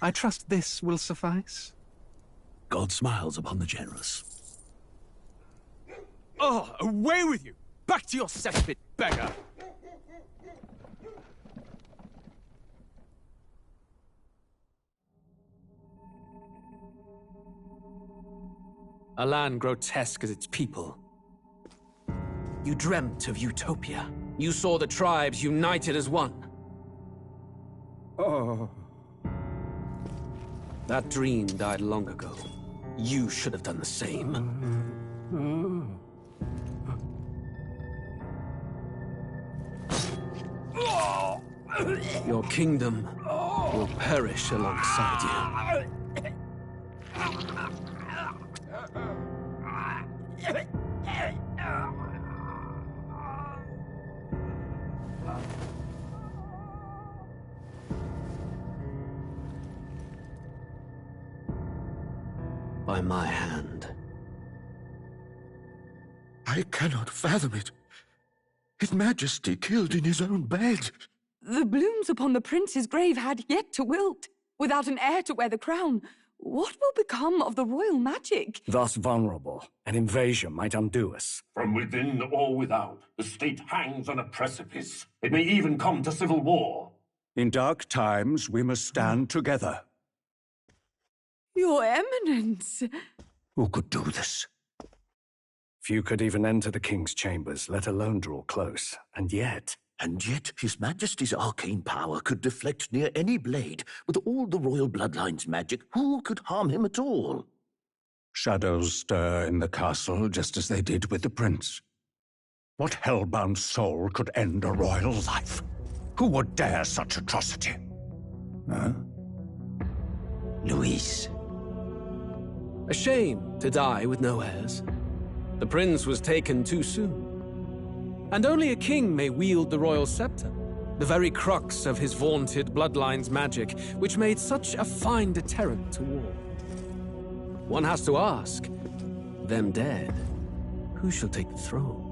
I trust this will suffice? God smiles upon the generous. Oh, away with you! Back to your cesspit, beggar! A land grotesque as its people. You dreamt of utopia. You saw the tribes united as one. Oh. That dream died long ago. You should have done the same. Your kingdom will perish alongside you. By my hand. I cannot fathom it. His Majesty killed in his own bed. The blooms upon the prince's grave had yet to wilt. Without an heir to wear the crown, what will become of the royal magic? Thus vulnerable, an invasion might undo us. From within or without, the state hangs on a precipice. It may even come to civil war. In dark times, we must stand together. Your Eminence! Who could do this? Few could even enter the king's chambers, let alone draw close. And yet His Majesty's arcane power could deflect near any blade. With all the royal bloodline's magic, who could harm him at all? shadows stir in the castle just as they did with the prince. What hellbound soul could end a royal life? Who would dare such atrocity? Huh? Luis. A shame to die with no heirs. The prince was taken too soon. And only a king may wield the royal scepter, the very crux of his vaunted bloodline's magic, which made such a fine deterrent to war. One has to ask, them dead, who shall take the throne?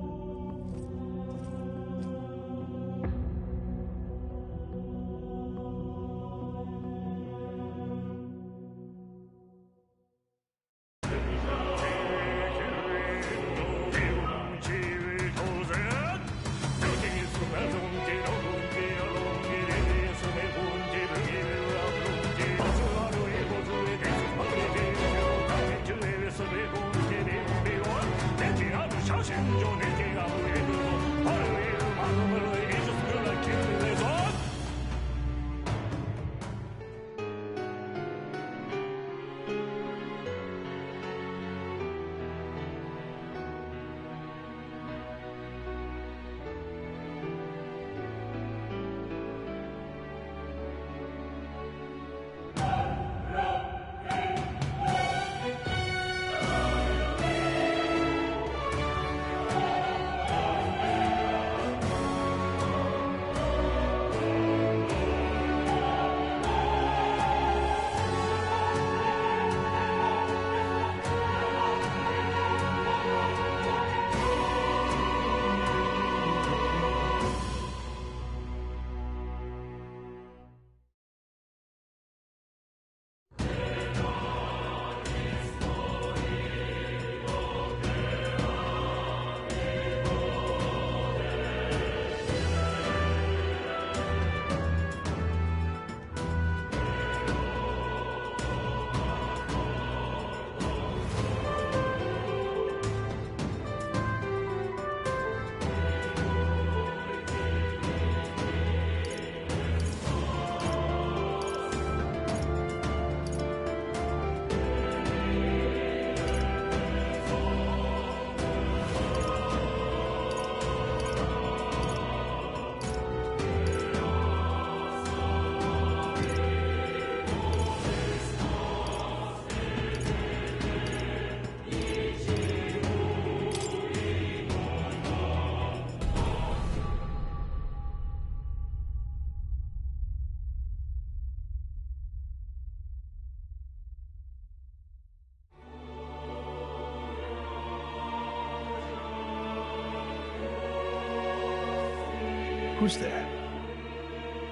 Who's there?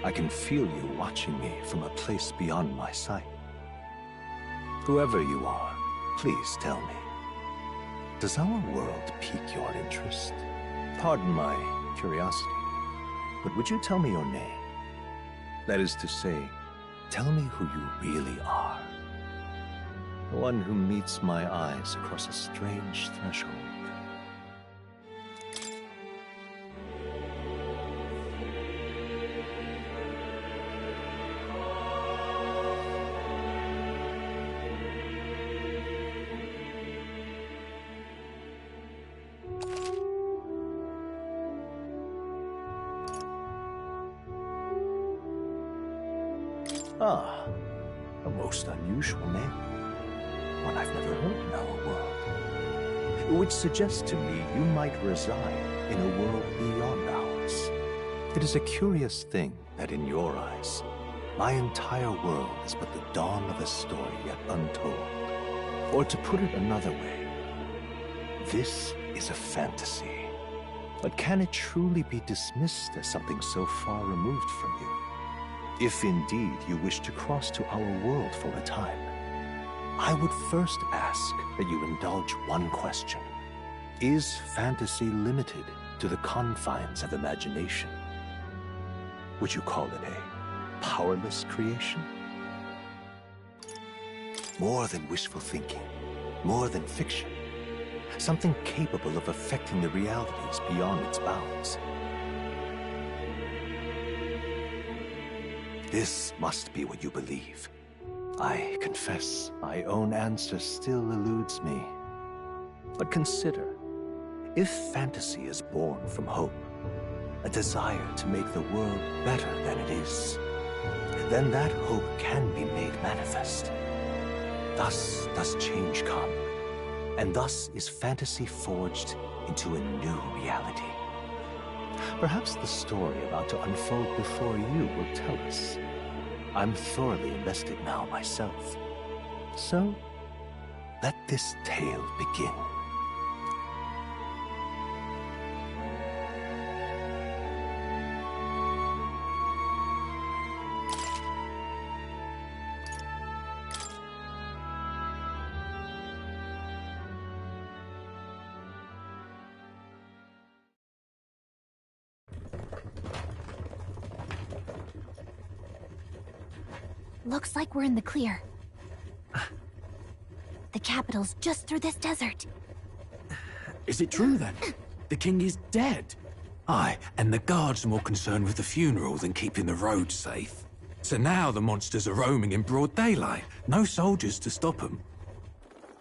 I can feel you watching me from a place beyond my sight. Whoever you are, please tell me, does our world pique your interest? Pardon my curiosity, but would you tell me your name? That is to say, tell me who you really are. The one who meets my eyes across a strange threshold. Ah, a most unusual name. One I've never heard in our world. Which suggests to me you might reside in a world beyond ours. It is a curious thing that in your eyes, my entire world is but the dawn of a story yet untold. Or to put it another way, this is a fantasy. But can it truly be dismissed as something so far removed from you? If indeed you wish to cross to our world for a time, I would first ask that you indulge one question. Is fantasy limited to the confines of imagination? Would you call it a powerless creation? More than wishful thinking, more than fiction. Something capable of affecting the realities beyond its bounds. This must be what you believe. I confess, my own answer still eludes me. But consider, if fantasy is born from hope, a desire to make the world better than it is, then that hope can be made manifest. Thus does change come, and thus is fantasy forged into a new reality. Perhaps the story about to unfold before you will tell us. I'm thoroughly invested now myself. So, let this tale begin. Looks like we're in the clear. The capital's just through this desert. Is it true, then? The king is dead? Aye, and the guards are more concerned with the funeral than keeping the roads safe. So now the monsters are roaming in broad daylight. No soldiers to stop them.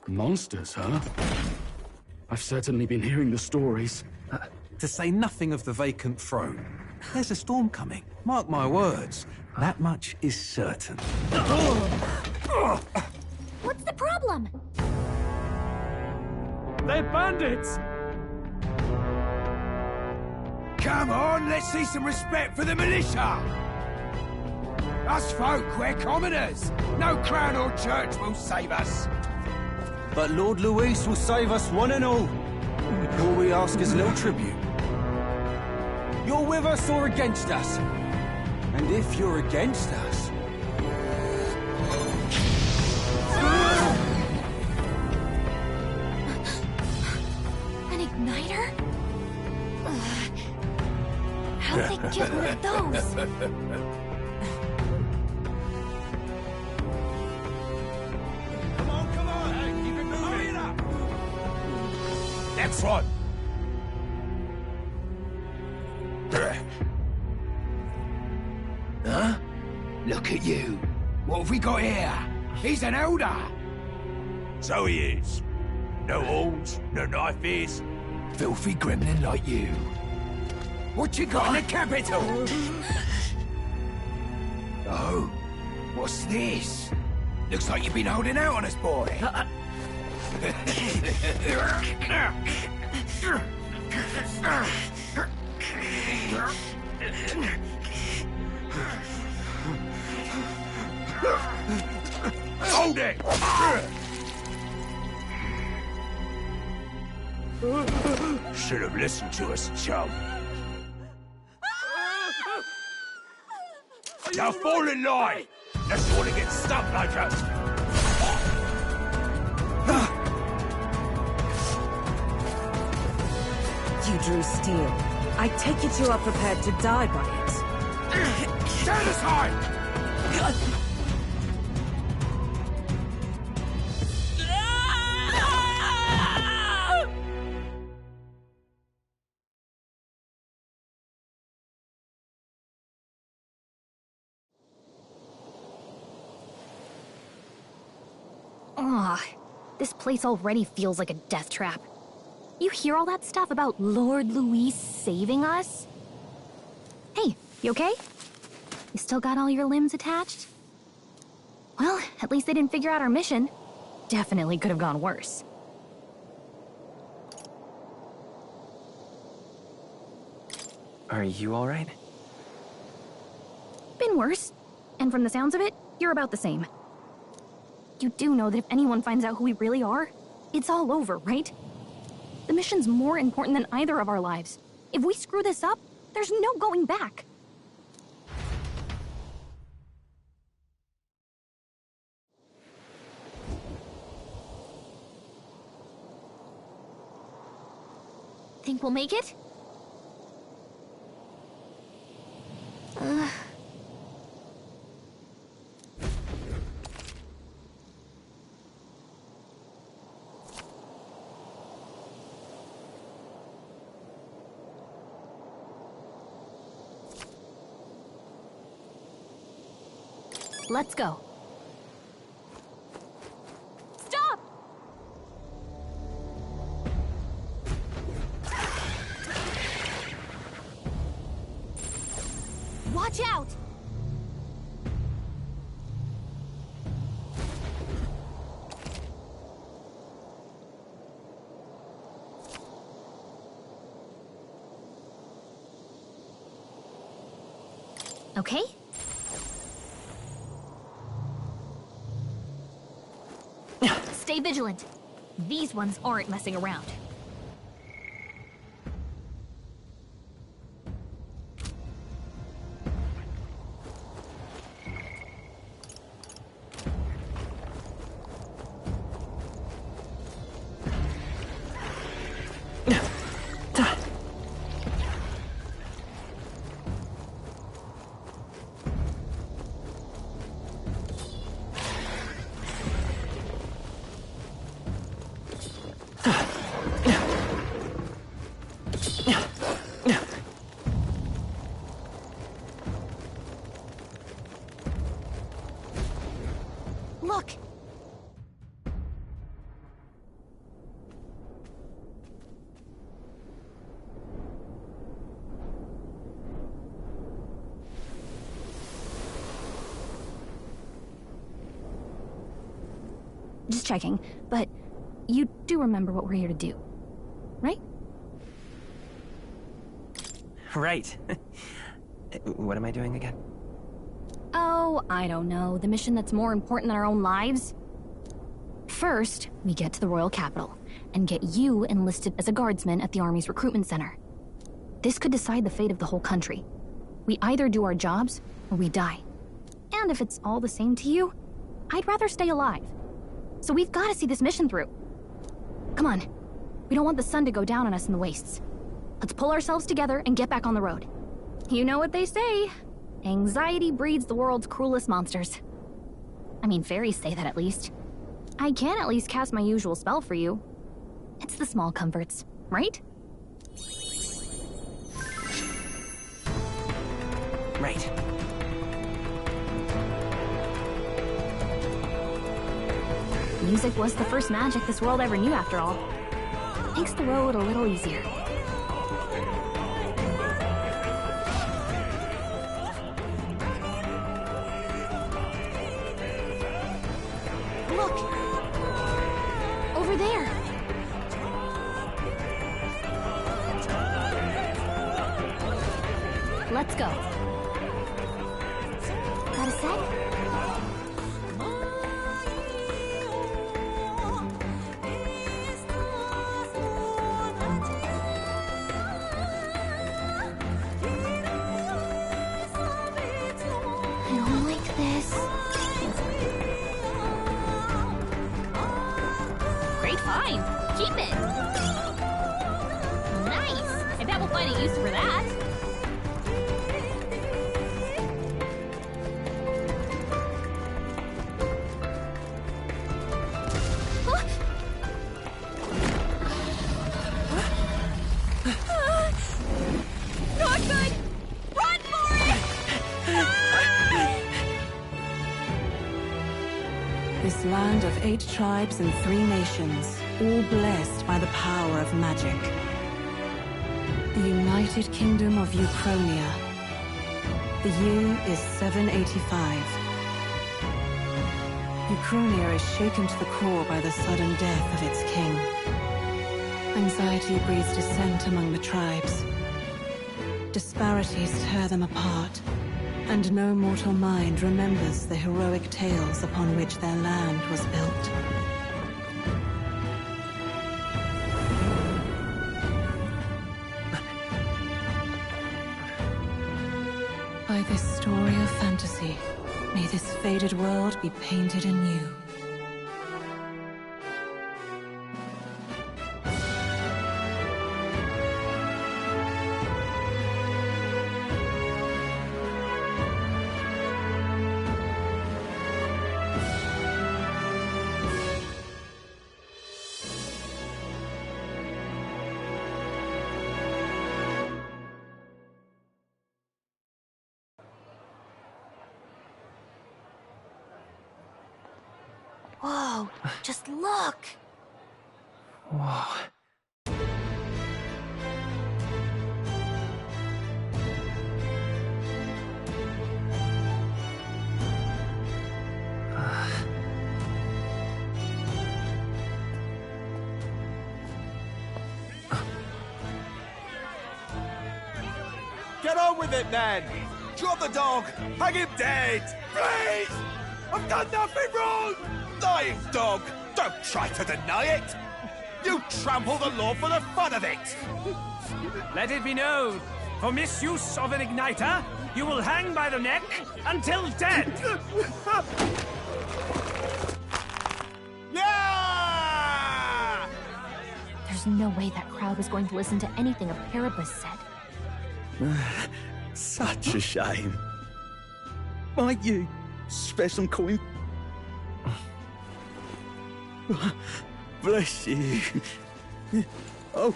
Monsters, huh? I've certainly been hearing the stories. To say nothing of the vacant throne. There's a storm coming, mark my words. That much is certain. What's the problem? They're bandits! Come on, let's see some respect for the militia! Us folk, we're commoners. No crown or church will save us. But Lord Luis will save us one and all. All we ask is little tribute. You're with us or against us? And if you're against us... An igniter? How'd they get one of those? Come on, hey, keep it moving. Hurry it up! Next one! Huh? Look at you. What have we got here? He's an Elda. So he is. No horns, no knife ears. Filthy gremlin like you. What you got in the capital? Oh, what's this? Looks like you've been holding out on us, boy. Hold it! Should have listened to us, chum. Now fall in line! Unless you want to get stuck like us! You drew steel. I take it you are prepared to die by it. Stand aside! Ugh, this place already feels like a death trap. You hear all that stuff about Lord Louis saving us? Hey, you okay? You still got all your limbs attached? Well, at least they didn't figure out our mission. Definitely could have gone worse. Are you alright? Been worse. And from the sounds of it, you're about the same. You do know that if anyone finds out who we really are, it's all over, right? The mission's more important than either of our lives. If we screw this up, there's no going back. Think we'll make it? Let's go. Stop! Watch out! Okay? Stay vigilant. These ones aren't messing around. Look! Just checking, but you do remember what we're here to do, right? Right. What am I doing again? Oh, I don't know. The mission that's more important than our own lives? First, we get to the royal capital and get you enlisted as a guardsman at the army's recruitment center. This could decide the fate of the whole country. We either do our jobs or we die. And if it's all the same to you, I'd rather stay alive. So we've got to see this mission through. Come on. We don't want the sun to go down on us in the wastes. Let's pull ourselves together and get back on the road. You know what they say. Anxiety breeds the world's cruelest monsters. I mean, fairies say that at least. I can at least cast my usual spell for you. It's the small comforts, right? Right. Music was the first magic this world ever knew, after all. Makes the road a little easier. Look! Over there! Let's go. Got a sec? Fine. Keep it. Nice. I bet we'll find a use for that. Not good! Run for it! This land of 8 tribes and 3 nations, all blessed by the power of magic. The United Kingdom of Euchronia. The year is 785. Euchronia is shaken to the core by the sudden death of its king. Anxiety breeds dissent among the tribes. Disparities tear them apart, and no mortal mind remembers the heroic tales upon which their land was built. By this story of fantasy, may this faded world be painted anew. Whoa, just look! Whoa. Get on with it, then! Drop the dog! Hang him dead! Please! I've done nothing wrong! Lying dog! Don't try to deny it! You trample the law for the fun of it! Let it be known, for misuse of an igniter, you will hang by the neck until dead! Yeah! There's no way that crowd was going to listen to anything a Paribus said. Such a shame. Might you spare some coin? Bless you. Oh,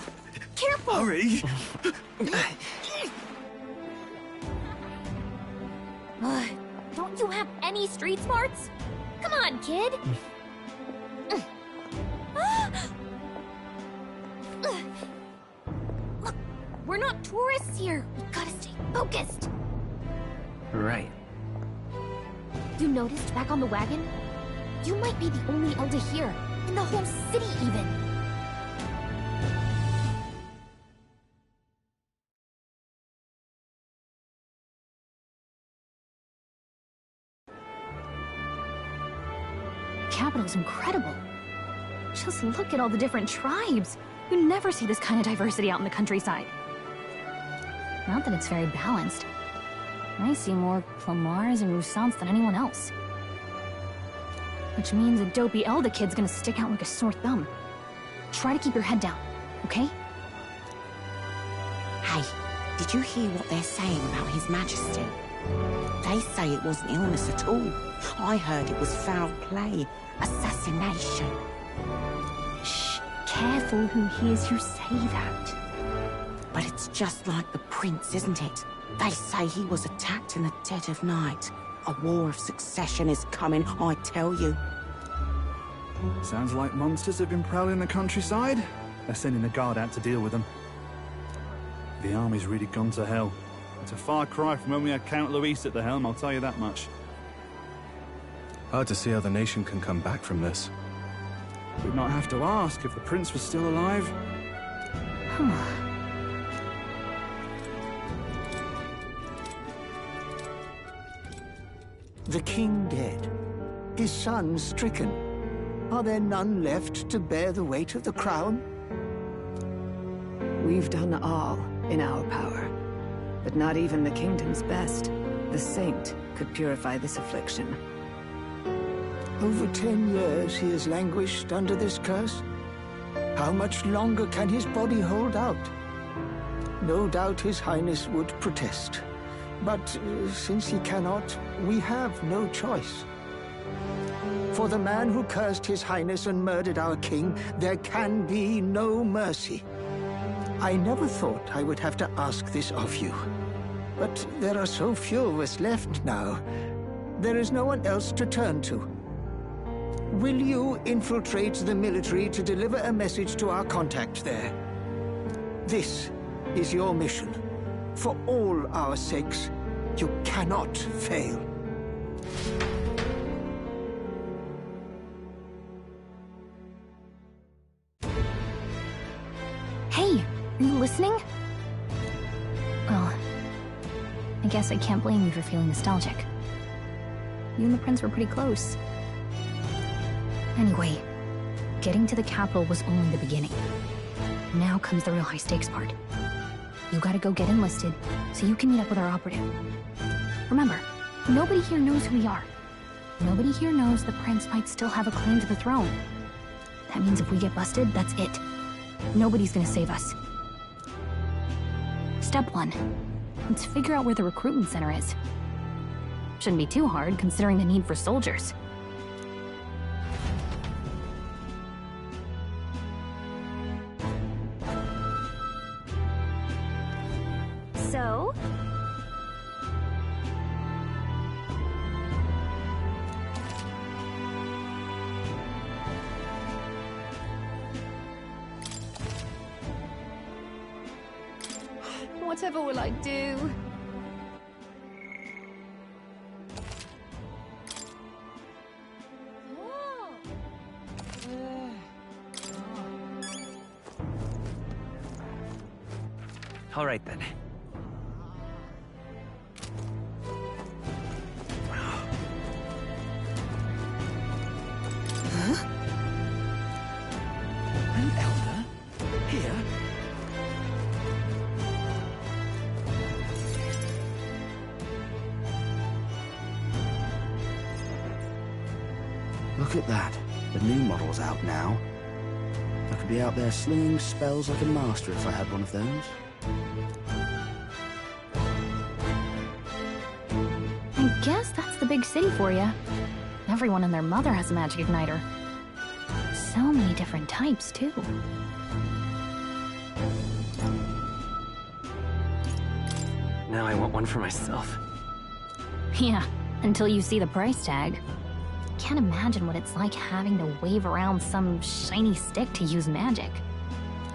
careful! Hurry! Don't you have any street smarts? Come on, kid! Look, we're not tourists here. We gotta stay focused. Right. You noticed back on the wagon? You might be the only Elda here, in the whole city even. The capital's incredible. Just look at all the different tribes. You never see this kind of diversity out in the countryside. Not that it's very balanced. I see more Clamars and Roussants than anyone else. Which means a dopey Elda kid's gonna stick out like a sore thumb. Try to keep your head down, okay? Hey, did you hear what they're saying about His Majesty? They say it wasn't illness at all. I heard it was foul play, assassination. Shh, careful who hears you say that. But it's just like the prince, isn't it? They say he was attacked in the dead of night. A war of succession is coming, I tell you. Sounds like monsters have been prowling the countryside. They're sending the guard out to deal with them. The army's really gone to hell. It's a far cry from when we had Count Luis at the helm, I'll tell you that much. Hard to see how the nation can come back from this. We'd not have to ask if the prince was still alive. The king dead, his son stricken. Are there none left to bear the weight of the crown? We've done all in our power, but not even the kingdom's best. The saint could purify this affliction. Over 10 years he has languished under this curse? How much longer can his body hold out? No doubt His Highness would protest. But since he cannot, we have no choice. For the man who cursed His Highness and murdered our king, there can be no mercy. I never thought I would have to ask this of you. But there are so few of us left now. There is no one else to turn to. Will you infiltrate the military to deliver a message to our contact there? This is your mission. For all our sakes, you cannot fail. Hey, are you listening? Well, I guess I can't blame you for feeling nostalgic. You and the prince were pretty close. Anyway, getting to the capital was only the beginning. Now comes the real high-stakes part. You gotta go get enlisted, so you can meet up with our operative. Remember, nobody here knows who we are. Nobody here knows the prince might still have a claim to the throne. That means if we get busted, that's it. Nobody's gonna save us. Step 1. Let's figure out where the recruitment center is. Shouldn't be too hard, considering the need for soldiers. So? Whatever will I do? All right, then. Huh? An Elder? Here? Look at that. The new model's out now. I could be out there slinging spells like a master if I had one of those. I guess that's the big city for you. Everyone and their mother has a magic igniter. So many different types, too. Now I want one for myself. Yeah, until you see the price tag. Can't imagine what it's like having to wave around some shiny stick to use magic.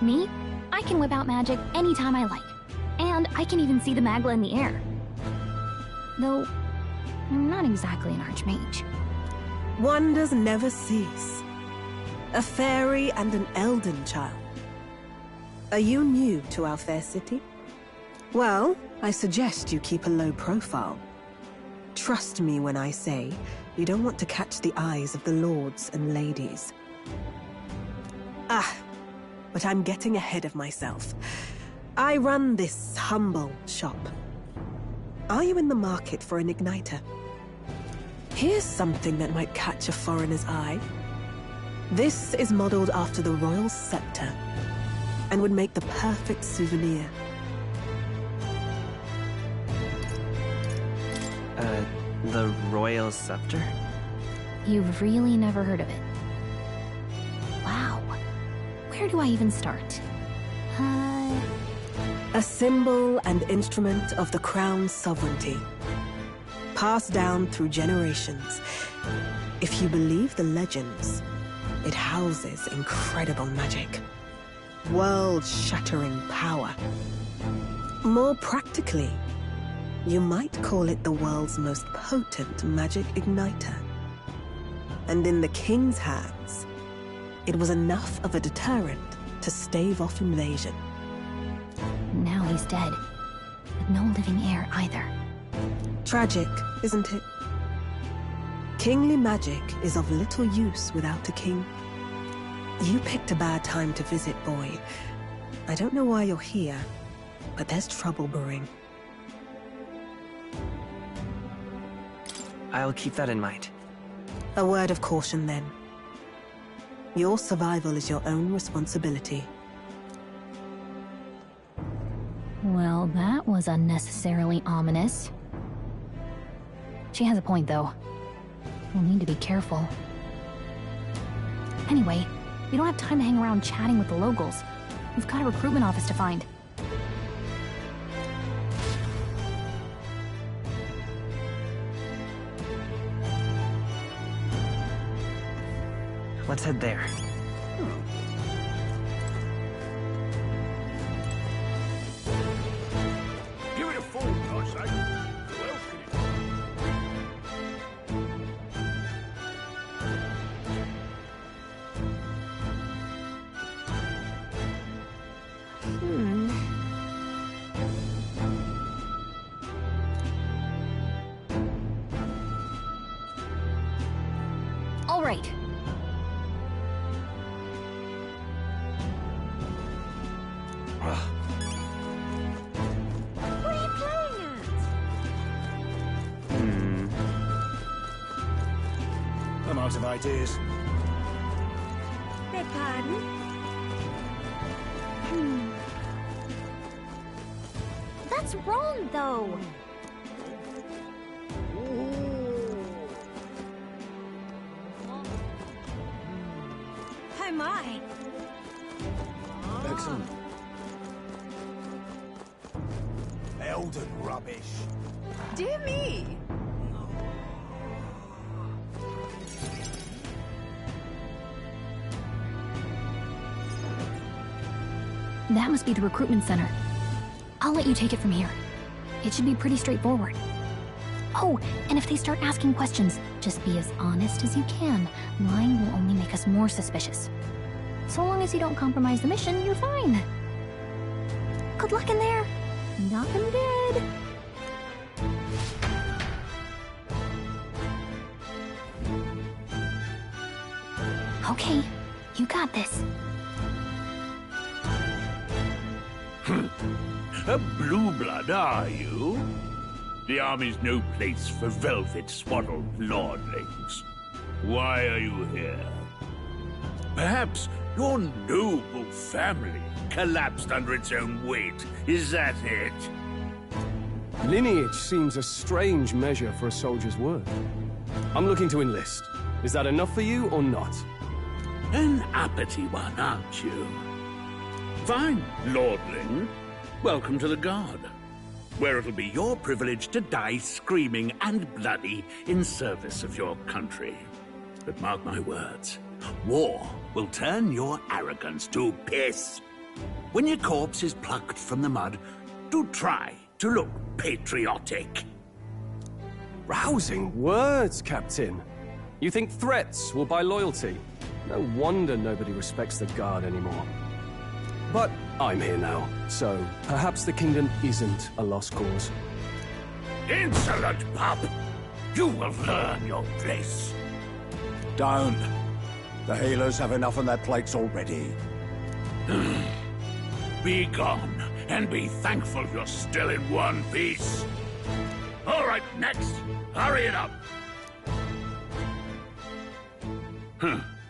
Me? I can whip out magic anytime I like. And I can even see the magla in the air. Though, I'm not exactly an archmage. Wonders never cease. A fairy and an elden child. Are you new to our fair city? Well, I suggest you keep a low profile. Trust me when I say you don't want to catch the eyes of the lords and ladies. But I'm getting ahead of myself. I run this humble shop. Are you in the market for an igniter? Here's something that might catch a foreigner's eye. This is modeled after the royal scepter and would make the perfect souvenir. The royal scepter? You've really never heard of it. Wow. Where do I even start? A symbol and instrument of the crown's sovereignty. Passed down through generations. If you believe the legends, it houses incredible magic. World-shattering power. More practically, you might call it the world's most potent magic igniter. And in the king's hands, it was enough of a deterrent to stave off invasion. Now he's dead, with no living heir either. Tragic, isn't it? Kingly magic is of little use without a king. You picked a bad time to visit, boy. I don't know why you're here, but there's trouble brewing. I'll keep that in mind. A word of caution, then. Your survival is your own responsibility. Well, that was unnecessarily ominous. She has a point, though. We'll need to be careful. Anyway, we don't have time to hang around chatting with the locals. We've got a recruitment office to find. Let's head there. Give it a fall, I say. Who else can All right. What are you playing at? I'm out of ideas. Beg pardon? That's wrong, though. Oh my. Excellent. Elden rubbish. Dear me! That must be the recruitment center. I'll let you take it from here. It should be pretty straightforward. Oh, and if they start asking questions, just be as honest as you can. Lying will only make us more suspicious. So long as you don't compromise the mission, you're fine. Good luck in there. Knock 'em dead. Okay, you got this. A blue blood, are you? The army's no place for velvet-swaddled lordlings. Why are you here? Perhaps your noble family collapsed under its own weight. Is that it? Lineage seems a strange measure for a soldier's worth. I'm looking to enlist. Is that enough for you or not? An uppity one, aren't you? Fine, lordling. Welcome to the Guard, where it'll be your privilege to die screaming and bloody in service of your country. But mark my words, war will turn your arrogance to piss. When your corpse is plucked from the mud, do try to look patriotic. Rousing words, Captain. You think threats will buy loyalty? No wonder nobody respects the Guard anymore. But I'm here now, so perhaps the kingdom isn't a lost cause. Insolent pup! You will learn your place. Don't. The healers have enough on their plates already. Be gone, and be thankful you're still in one piece. All right, next. Hurry it up.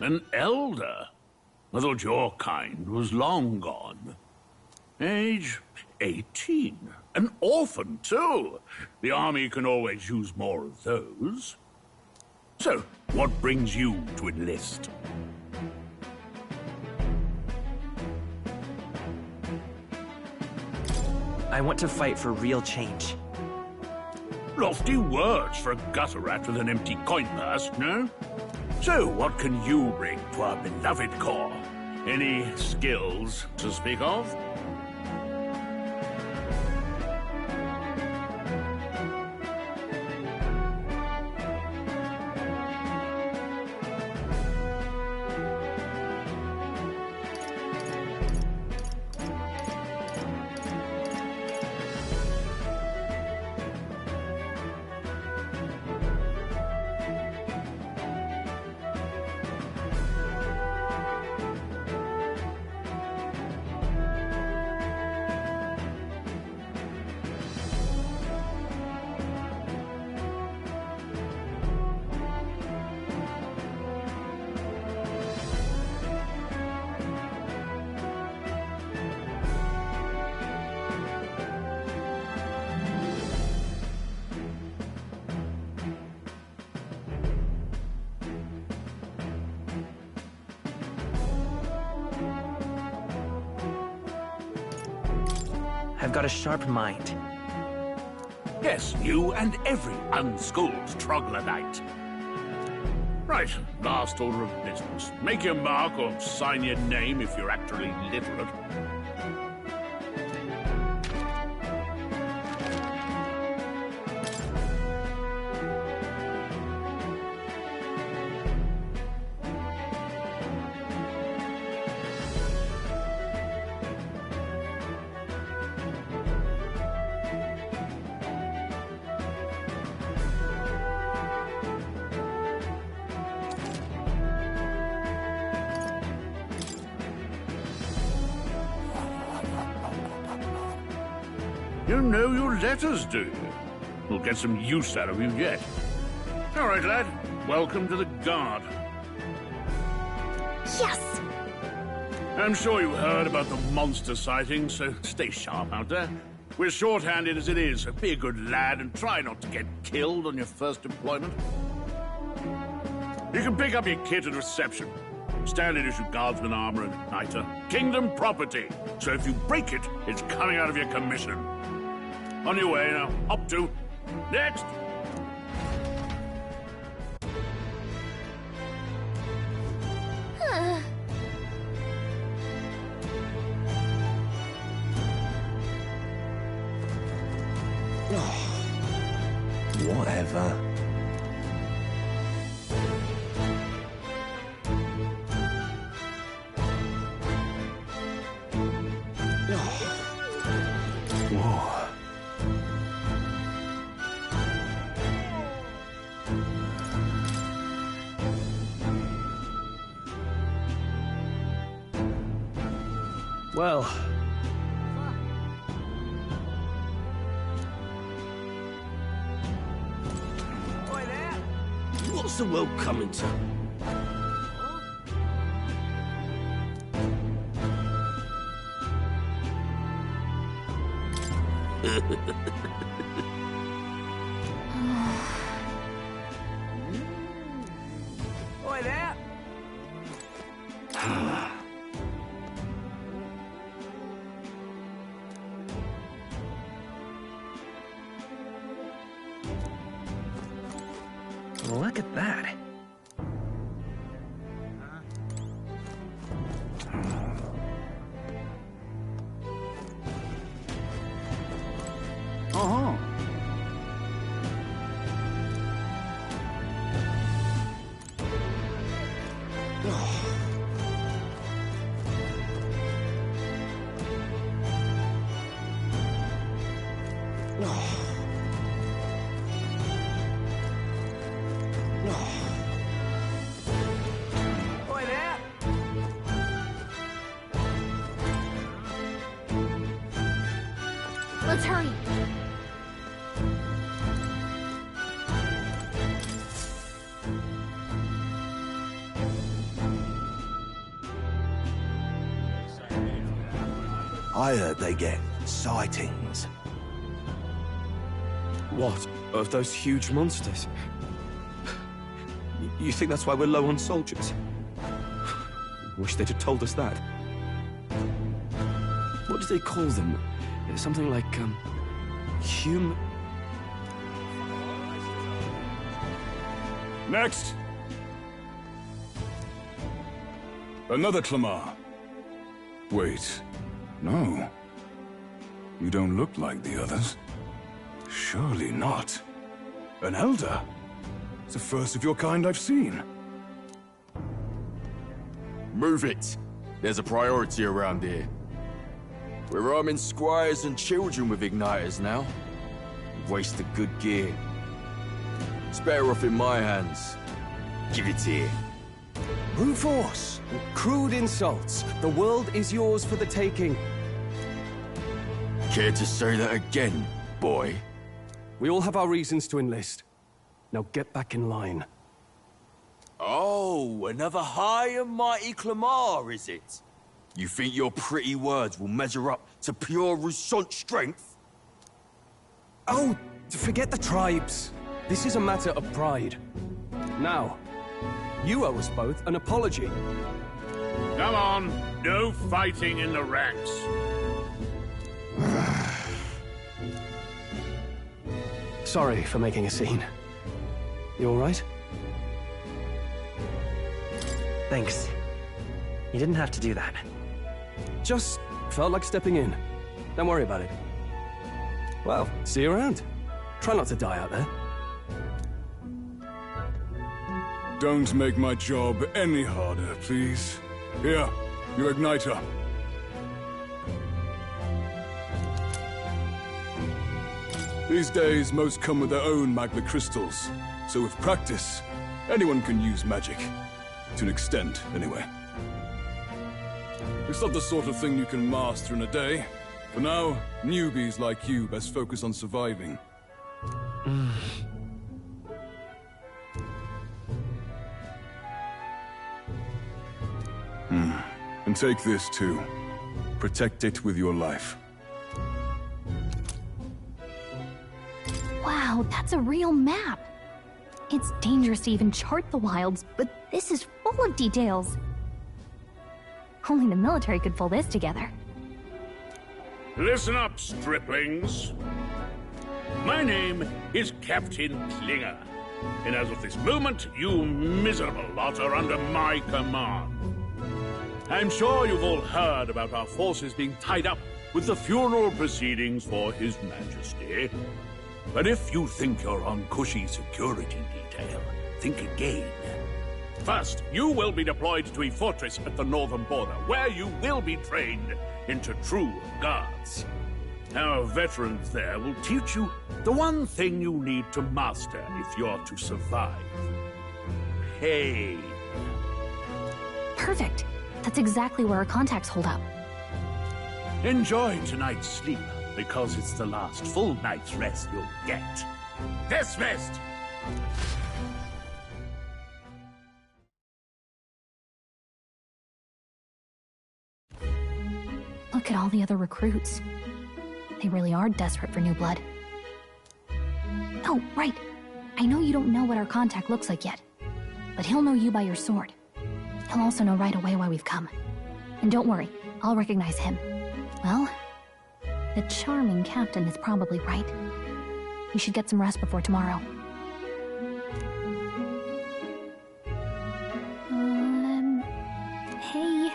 An elder? I thought your kind was long gone. Age 18. An orphan, too. The army can always use more of those. So, what brings you to enlist? I want to fight for real change. Lofty words for a gutter rat with an empty coin purse, no? So, what can you bring to our beloved corps? Any skills to speak of? I've got a sharp mind. Yes, you and every unschooled troglodyte. Right, last order of business. Make your mark or sign your name if you're actually literate. You know your letters, do you? We'll get some use out of you yet. All right, lad. Welcome to the Guard. Yes! I'm sure you heard about the monster sighting, so stay sharp out there. We're short-handed as it is, so be a good lad and try not to get killed on your first deployment. You can pick up your kit at reception. Standard issue guardsman armor and igniter. Kingdom property. So if you break it, it's coming out of your commission. On your way now. Up to. Next! Whatever. Well, What's the world coming to? Oi there! Look at that. Uh-huh. Oi there! Let's hurry. I heard they get sightings. What? Of those huge monsters? You think that's why we're low on soldiers? Wish they'd have told us that. What do they call them? Something like, human... Next! Another Clamar. Wait, no. You don't look like the others. Surely not. An Elda? It's the first of your kind I've seen. Move it. There's a priority around here. We're arming squires and children with igniters now. Waste of good gear. It's better off in my hands. Give it here. Brute force, crude insults. The world is yours for the taking. Care to say that again, boy? We all have our reasons to enlist. Now get back in line. Oh, another high and mighty Clamar, is it? You think your pretty words will measure up to pure Roussant strength? Oh, forget the tribes. This is a matter of pride. Now, you owe us both an apology. Come on, no fighting in the ranks. Sorry for making a scene. You alright? Thanks. You didn't have to do that. Just felt like stepping in. Don't worry about it. Well, see you around. Try not to die out there. Don't make my job any harder, please. Here, your igniter. These days, most come with their own magna crystals. So with practice, anyone can use magic. To an extent, anyway. It's not the sort of thing you can master in a day. For now, newbies like you best focus on surviving. And take this too. Protect it with your life. Wow, that's a real map. It's dangerous to even chart the wilds, but this is full of details. Only the military could pull this together. Listen up, striplings. My name is Captain Klinger, and as of this moment, you miserable lot are under my command. I'm sure you've all heard about our forces being tied up with the funeral proceedings for His Majesty. But if you think you're on cushy security detail, think again. First, you will be deployed to a fortress at the northern border, where you will be trained into true guards. Our veterans there will teach you the one thing you need to master if you're to survive. Pain. Perfect. That's exactly where our contacts hold up. Enjoy tonight's sleep, because it's the last full night's rest you'll get. Dismissed! Look at all the other recruits. They really are desperate for new blood. Oh, right. I know you don't know what our contact looks like yet, but he'll know you by your sword. He'll also know right away why we've come. And don't worry, I'll recognize him. Well, the charming captain is probably right. We should get some rest before tomorrow. Hey.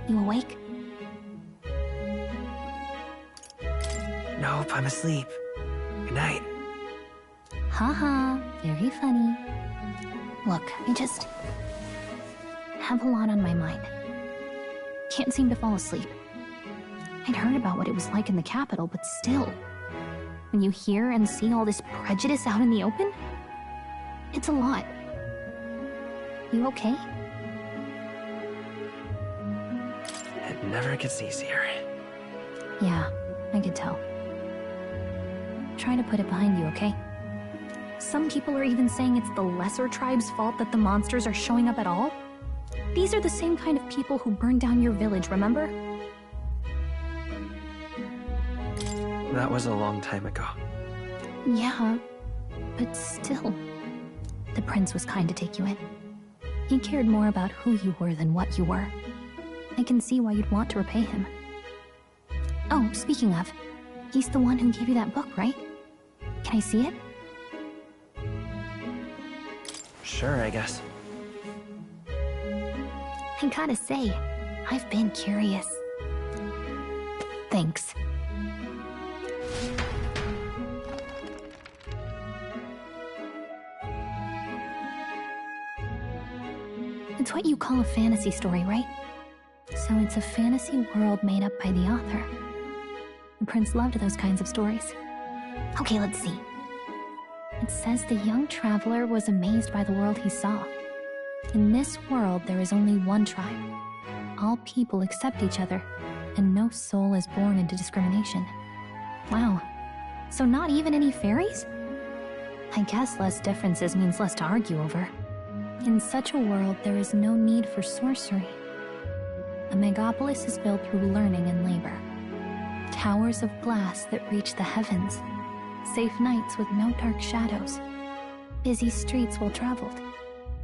You awake? Nope, I'm asleep. Good night. Haha, very funny. Look, I just have a lot on my mind. Can't seem to fall asleep. I'd heard about what it was like in the capital, but still, when you hear and see all this prejudice out in the open, it's a lot. You okay? It never gets easier. Yeah, I could tell. Try to put it behind you, okay? Some people are even saying it's the lesser tribe's fault that the monsters are showing up at all. These are the same kind of people who burned down your village, remember? That was a long time ago. Yeah, but still. The prince was kind to take you in. He cared more about who you were than what you were. I can see why you'd want to repay him. Oh, speaking of, he's the one who gave you that book, right? Can I see it? Sure, I guess. I gotta say, I've been curious. Thanks. It's what you call a fantasy story, right? So it's a fantasy world made up by the author. The prince loved those kinds of stories. Okay, let's see. It says the young traveler was amazed by the world he saw. In this world, there is only one tribe. All people accept each other, and no soul is born into discrimination. Wow. So not even any fairies? I guess less differences means less to argue over. In such a world, there is no need for sorcery. A megapolis is built through learning and labor. Towers of glass that reach the heavens. Safe nights with no dark shadows. Busy streets well traveled.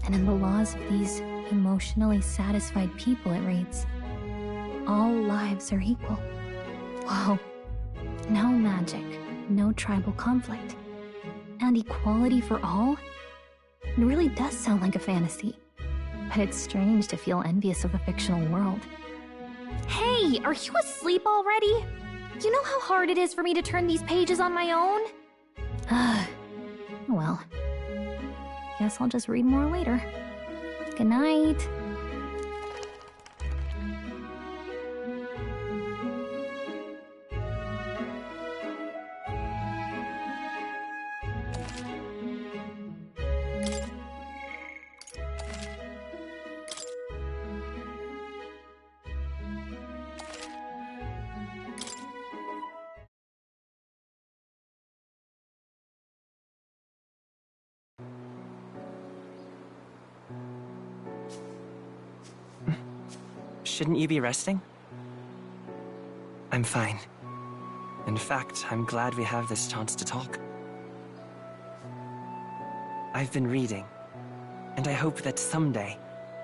And in the laws of these emotionally satisfied people, it reads, all lives are equal. Whoa. No magic, no tribal conflict. and equality for all? It really does sound like a fantasy. But it's strange to feel envious of a fictional world. Hey, are you asleep already? You know how hard it is for me to turn these pages on my own? Well, guess I'll just read more later. Good night. Shouldn't you be resting? I'm fine. In fact, I'm glad we have this chance to talk. I've been reading, and I hope that someday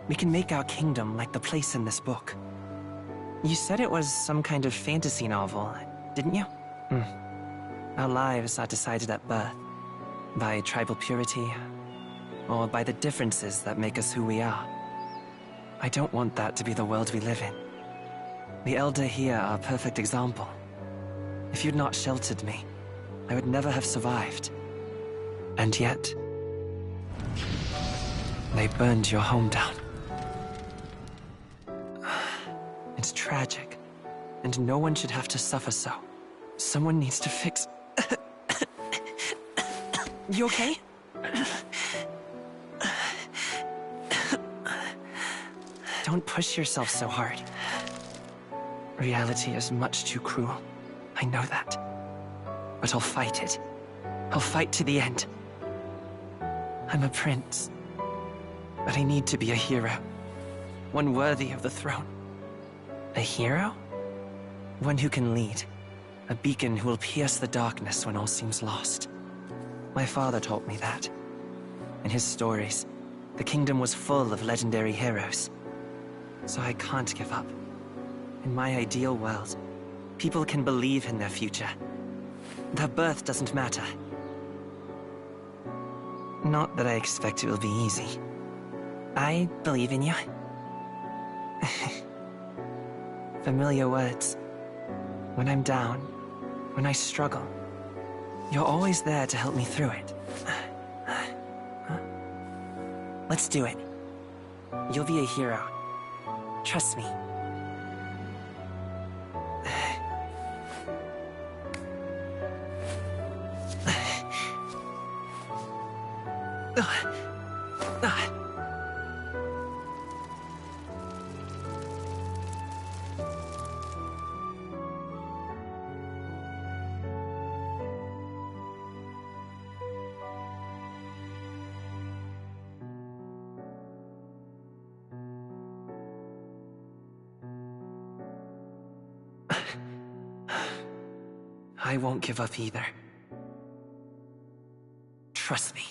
we can make our kingdom like the place in this book. You said it was some kind of fantasy novel, didn't you? Our lives are decided at birth, by tribal purity, or by the differences that make us who we are. I don't want that to be the world we live in. The Elda here are a perfect example. If you'd not sheltered me, I would never have survived. And yet, they burned your home down. It's tragic, and no one should have to suffer so. Someone needs to fix... You okay? Don't push yourself so hard. Reality is much too cruel. I know that. But I'll fight it. I'll fight to the end. I'm a prince. But I need to be a hero. One worthy of the throne. A hero? One who can lead. A beacon who will pierce the darkness when all seems lost. My father taught me that. In his stories, the kingdom was full of legendary heroes. So I can't give up. In my ideal world, people can believe in their future. Their birth doesn't matter. Not that I expect it will be easy. I believe in you. Familiar words. When I'm down, when I struggle, you're always there to help me through it. Let's do it. You'll be a hero. Trust me. I won't give up either. Trust me.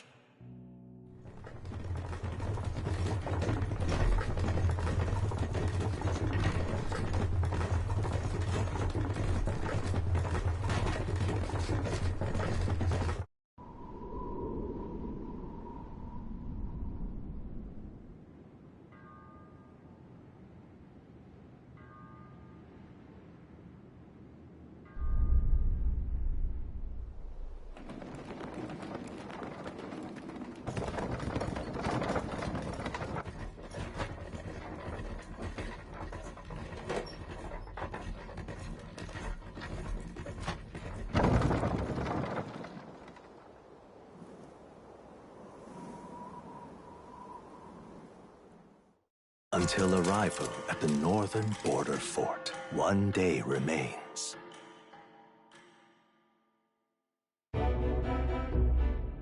Until arrival at the northern border fort, one day remains.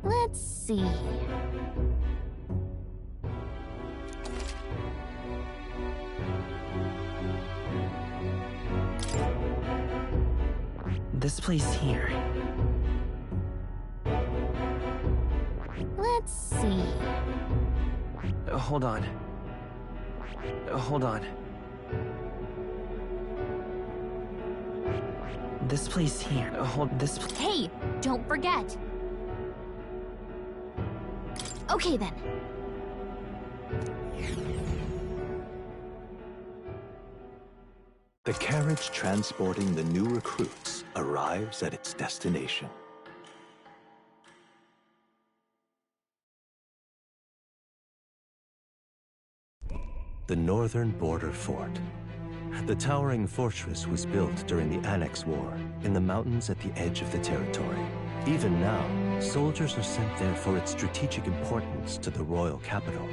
Let's see. This place here. Let's see. Hold on. Hold on. This place here. Hold this. Hey, don't forget. Okay then. The carriage transporting the new recruits arrives at its destination. The northern border fort. The towering fortress was built during the Annex War in the mountains at the edge of the territory. Even now, soldiers are sent there for its strategic importance to the royal capital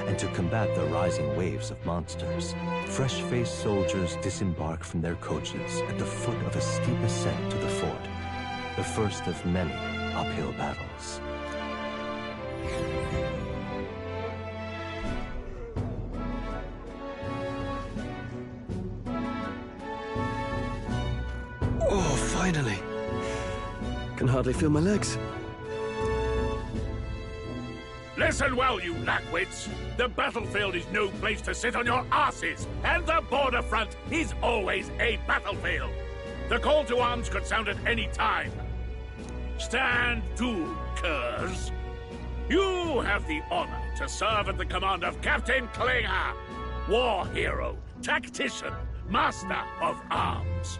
and to combat the rising waves of monsters. Fresh-faced soldiers disembark from their coaches at the foot of a steep ascent to the fort, the first of many uphill battles. Oh, finally. Can hardly feel my legs. Listen well, you lackwits. The battlefield is no place to sit on your asses, and the border front is always a battlefield. The call to arms could sound at any time. Stand to, curs. You have the honor to serve at the command of Captain Klinger, war hero, tactician, master of arms.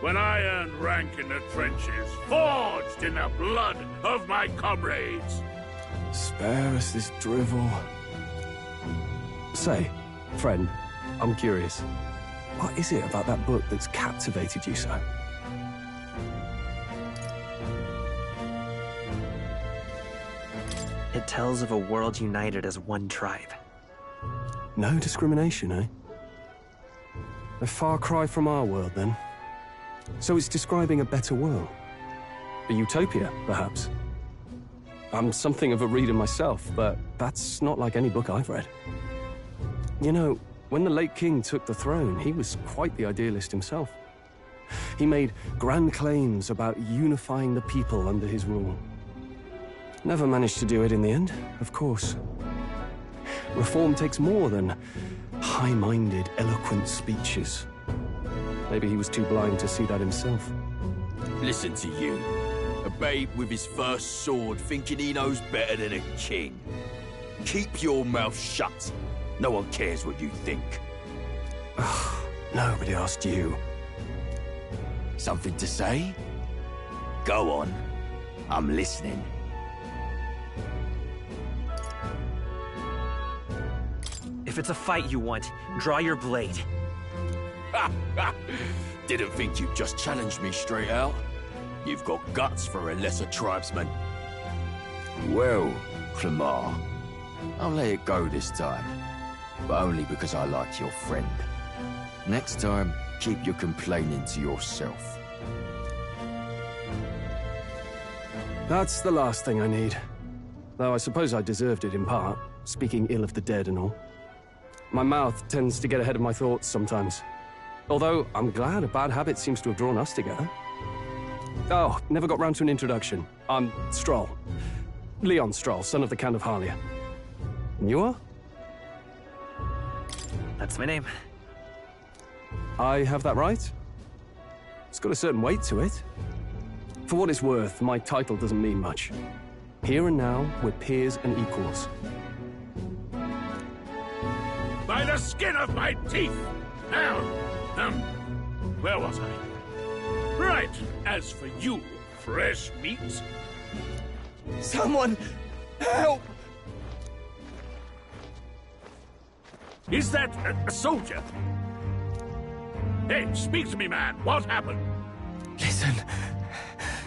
When I earned rank in the trenches, forged in the blood of my comrades. Spare us this drivel. Say, friend, I'm curious. What is it about that book that's captivated you so? It tells of a world united as one tribe. No discrimination, eh? A far cry from our world, then. So it's describing a better world. A utopia, perhaps. I'm something of a reader myself, but that's not like any book I've read. You know, when the late king took the throne, he was quite the idealist himself. He made grand claims about unifying the people under his rule. Never managed to do it in the end, of course. Reform takes more than high-minded, eloquent speeches. Maybe he was too blind to see that himself. Listen to you. A babe with his first sword thinking he knows better than a king. Keep your mouth shut. No one cares what you think. Nobody asked you. Something to say? Go on. I'm listening. If it's a fight you want, draw your blade. Didn't think you'd just challenge me straight out. You've got guts for a lesser tribesman. Well, Clemar, I'll let it go this time. But only because I like your friend. Next time, keep your complaining to yourself. That's the last thing I need. Though I suppose I deserved it in part, speaking ill of the dead and all. My mouth tends to get ahead of my thoughts sometimes. Although, I'm glad a bad habit seems to have drawn us together. Oh, never got round to an introduction. I'm Stroll. Leon Stroll, son of the Count of Harlia. And you are? That's my name. I have that right? It's got a certain weight to it. For what it's worth, my title doesn't mean much. Here and now, we're peers and equals. By the skin of my teeth! Now, where was I? Right, as for you, fresh meat... Someone, help! Is that a soldier? Hey, speak to me, man. What happened? Listen.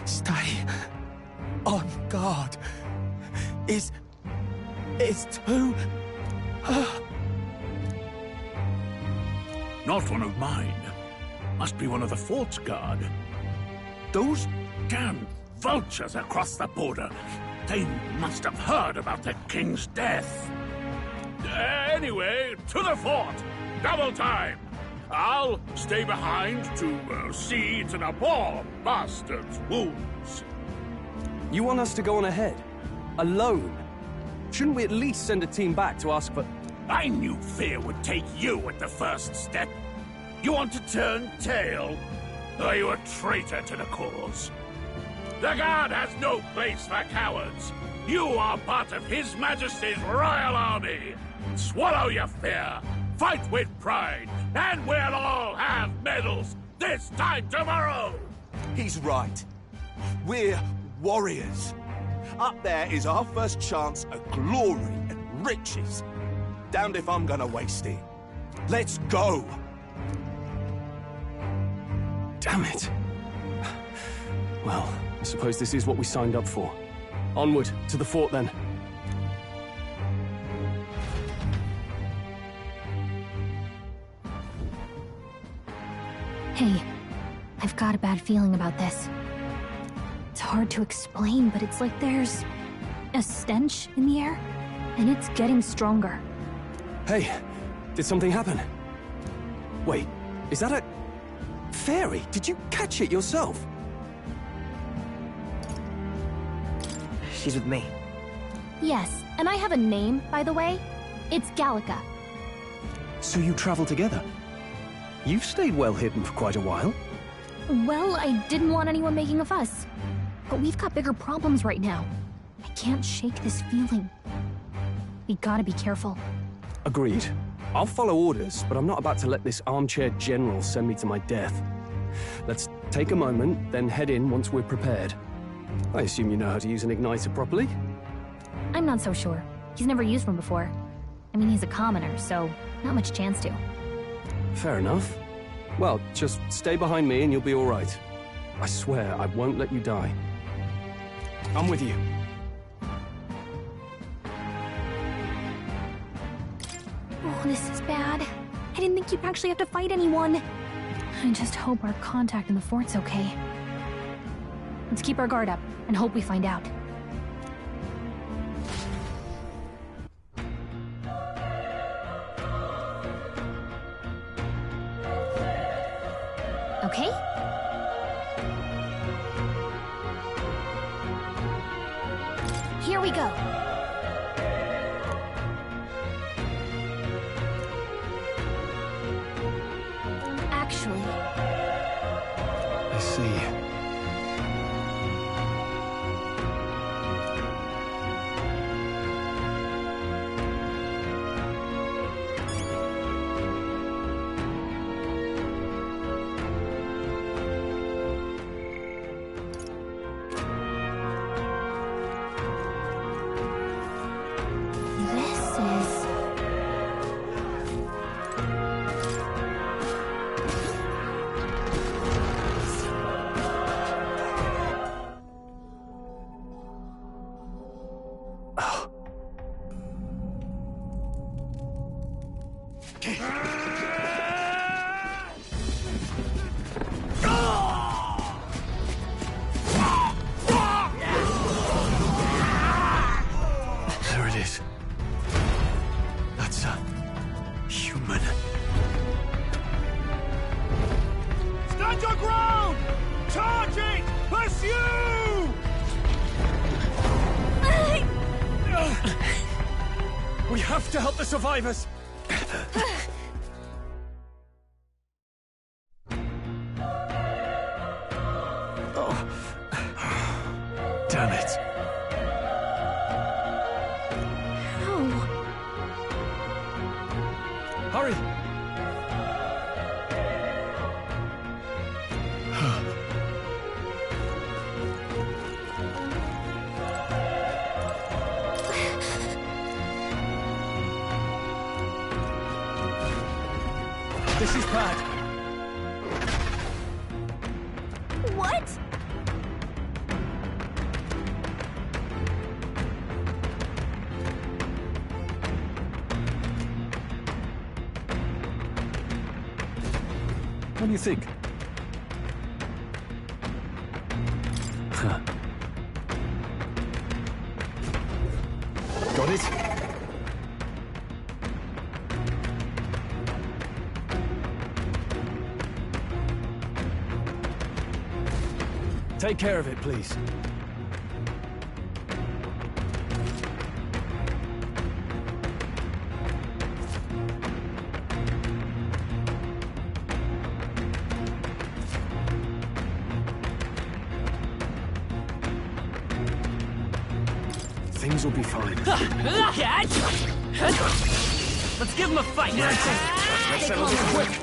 Stay on guard. It's too... Not one of mine. Must be one of the fort's guard. Those damn vultures across the border. They must have heard about the king's death. Anyway, to the fort. Double time. I'll stay behind to see to the poor bastard's wounds. You want us to go on ahead? Alone? Shouldn't we at least send a team back to ask for... I knew fear would take you at the first step. You want to turn tail? Are you a traitor to the cause? The guard has no place for cowards. You are part of His Majesty's Royal Army. Swallow your fear, fight with pride, and we'll all have medals this time tomorrow! He's right. We're warriors. Up there is our first chance at glory and riches. Damned if I'm gonna waste it. Let's go! Damn it. Well, I suppose this is what we signed up for. Onward, to the fort then. Hey, I've got a bad feeling about this. It's hard to explain, but it's like there's a stench in the air, and it's getting stronger. Hey, did something happen? Wait, is that a... fairy? Did you catch it yourself? She's with me. Yes, and I have a name, by the way. It's Gallica. So you travel together? You've stayed well hidden for quite a while. Well, I didn't want anyone making a fuss. But we've got bigger problems right now. I can't shake this feeling. We gotta be careful. Agreed. I'll follow orders, but I'm not about to let this armchair general send me to my death. Let's take a moment, then head in once we're prepared. I assume you know how to use an igniter properly? I'm not so sure. He's never used one before. I mean, he's a commoner, so not much chance to. Fair enough. Well, just stay behind me and you'll be all right. I swear I won't let you die. I'm with you. Oh, this is bad. I didn't think you'd actually have to fight anyone. I just hope our contact in the fort's okay. Let's keep our guard up and hope we find out. Okay? Here we go. Actually... I see. There it is. That's a human. Stand your ground! Charging! Pursue! We have to help the survivors! Oh. Damn it. Hurry! This is bad. What? What do you think? Huh. Got it? Take care of it, please. Things will be fine. Let's give him a fight! Let's settle this quick!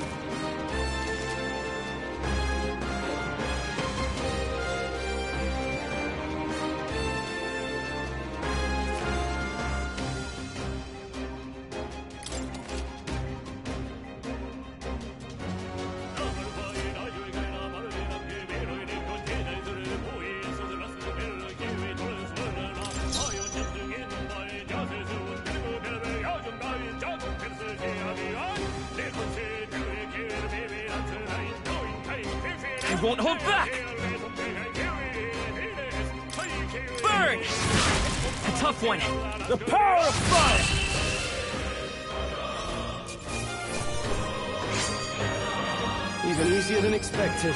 I won't hold back! Burn! A tough one. The power of fire! Even easier than expected.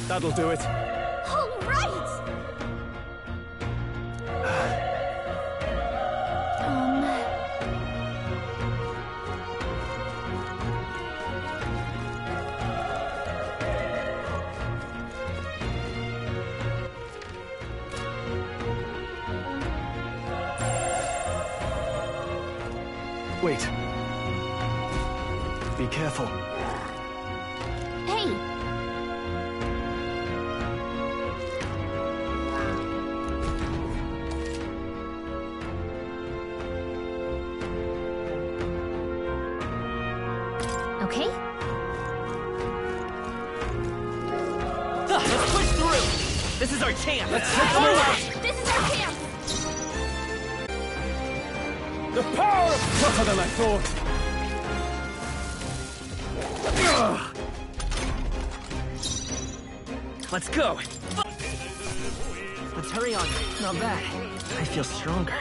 That'll do it. All right! Wait. Be careful. Hey! Okay? Let's push through! This is our chance! Let's hit forward! This is our chance! The power of tougher than I thought! Let's go! Let's hurry on. Not bad. I feel stronger.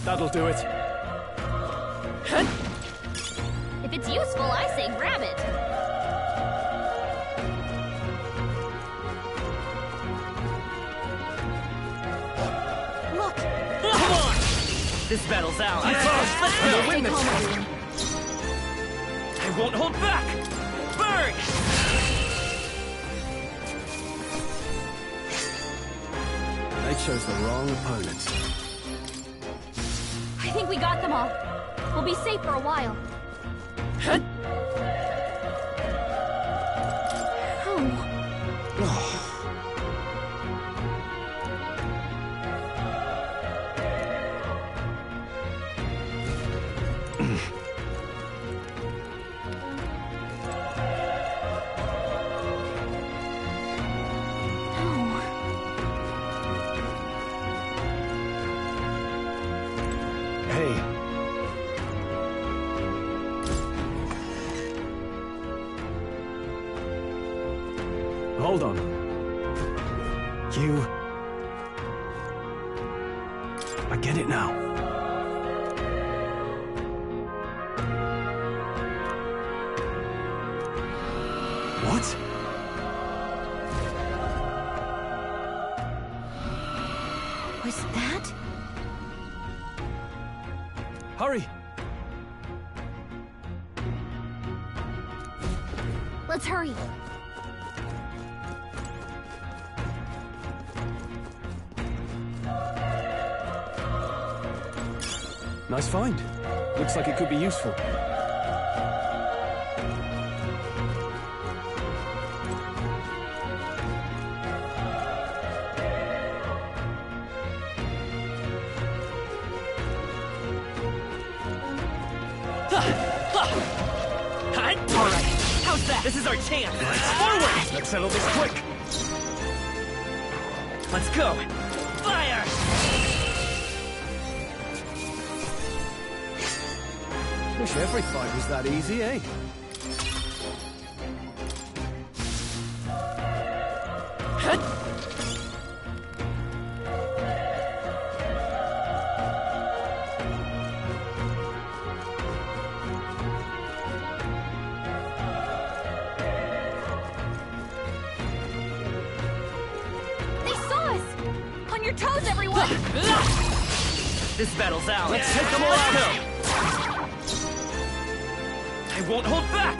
That'll do it. If it's useful, I say grab it. Look! Come on! This battle's ours. Let's go! Win this! I won't hold back! Burn! They chose the wrong opponents. I think we got them all. We'll be safe for a while. Hold on. You... I get it now. What? Was that? Hurry! Let's hurry. Nice find. Looks like it could be useful. All right, how's that? This is our chance. Forward! Let's settle this quick. Let's go. Fire! Wish every fight was that easy, eh? on your toes, everyone! This battle's out. Let's take them all out. I won't hold back!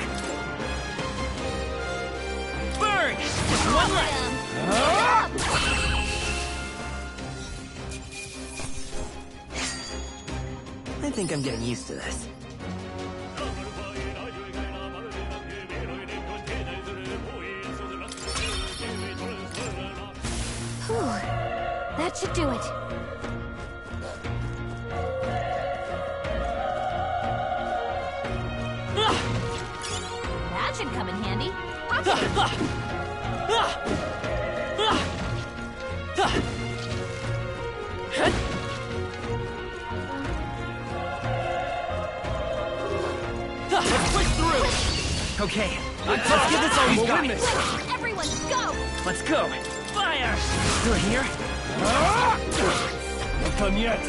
Burn! Just one left! I think I'm getting used to this. Whew. That should do it. That should come in handy. Let's push through! Okay, let's give this all we've got. Everyone, go! Let's go! Fire! Through here? Not done yet.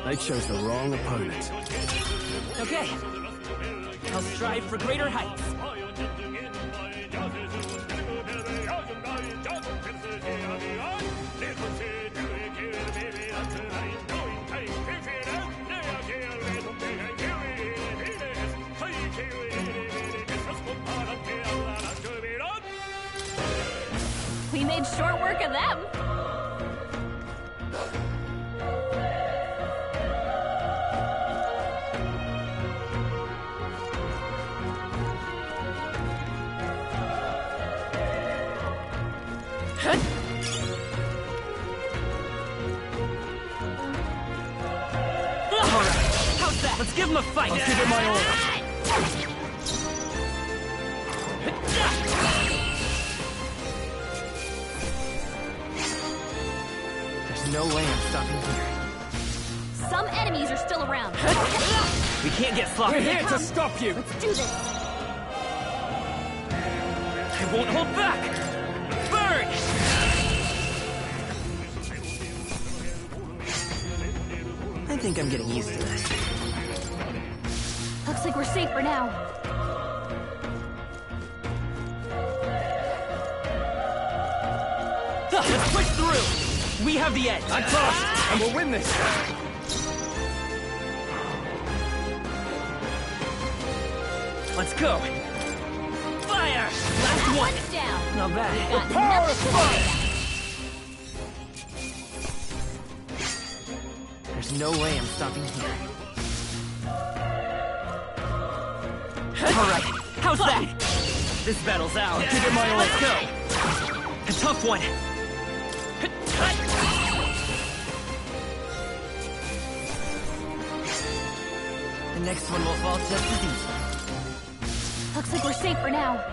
They chose the wrong opponent. Okay. I'll strive for greater heights. We made short work of them. How's that? Let's give him a fight. I'll give it my all. There's no way I'm stopping here. Some enemies are still around. We can't get sloppy. We're here to stop you. Let's do this. I won't hold back. Burn! I think I'm getting used to this. Looks like we're safe for now. Let's push through! We have the edge! ATLUS, and we'll win this! Let's go! Fire! Last one! Down. Not bad. The power of fire! There's no way I'm stopping here. Alright, how's that? This battle's out. Give it my all. Let's go! A tough one! The next one will fall just as easy. Looks like we're safe for now.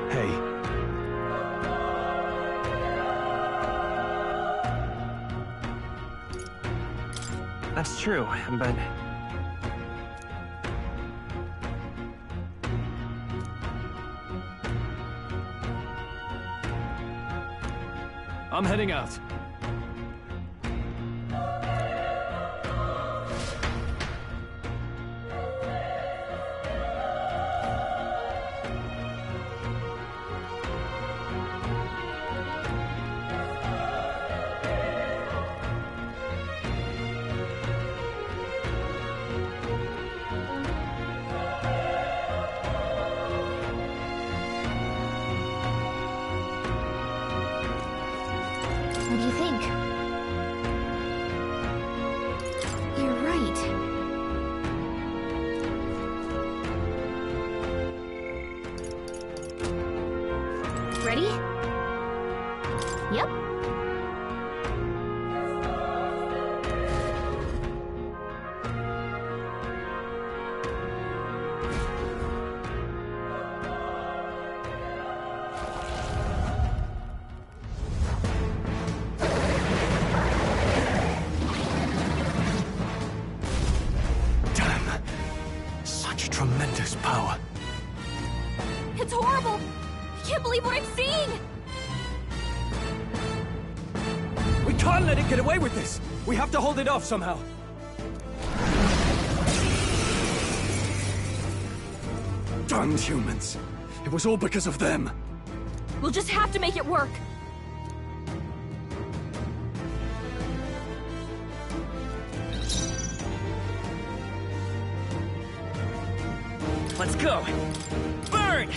Hey. That's true, but... I'm heading out. What do you think? Yep. Tremendous power. It's horrible! I can't believe what I'm seeing! We can't let it get away with this! We have to hold it off somehow. Damned humans. It was all because of them. We'll just have to make it work. Let's go! Burn!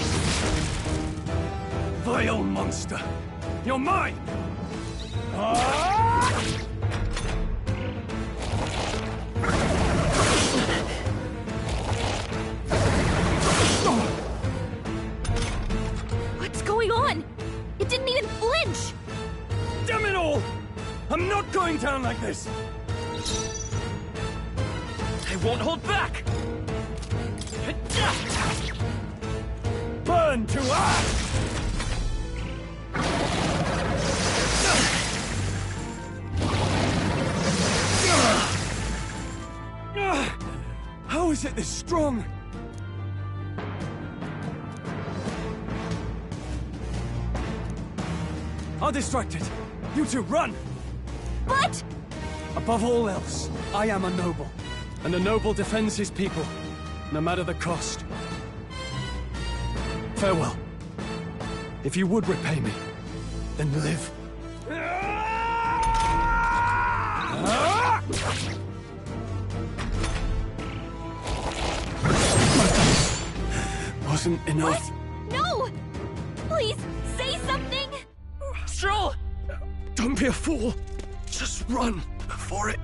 Vile monster! You're mine! What's going on? It didn't even flinch! Damn it all! I'm not going down like this! I won't hold back! Burn to ash! How is it this strong? I'll distract it. You two, run! But... Above all else, I am a noble. And a noble defends his people, no matter the cost. Farewell. If you would repay me, then live. Wasn't enough. What? No! Please, say something! Stroll! Don't be a fool. Just run for it.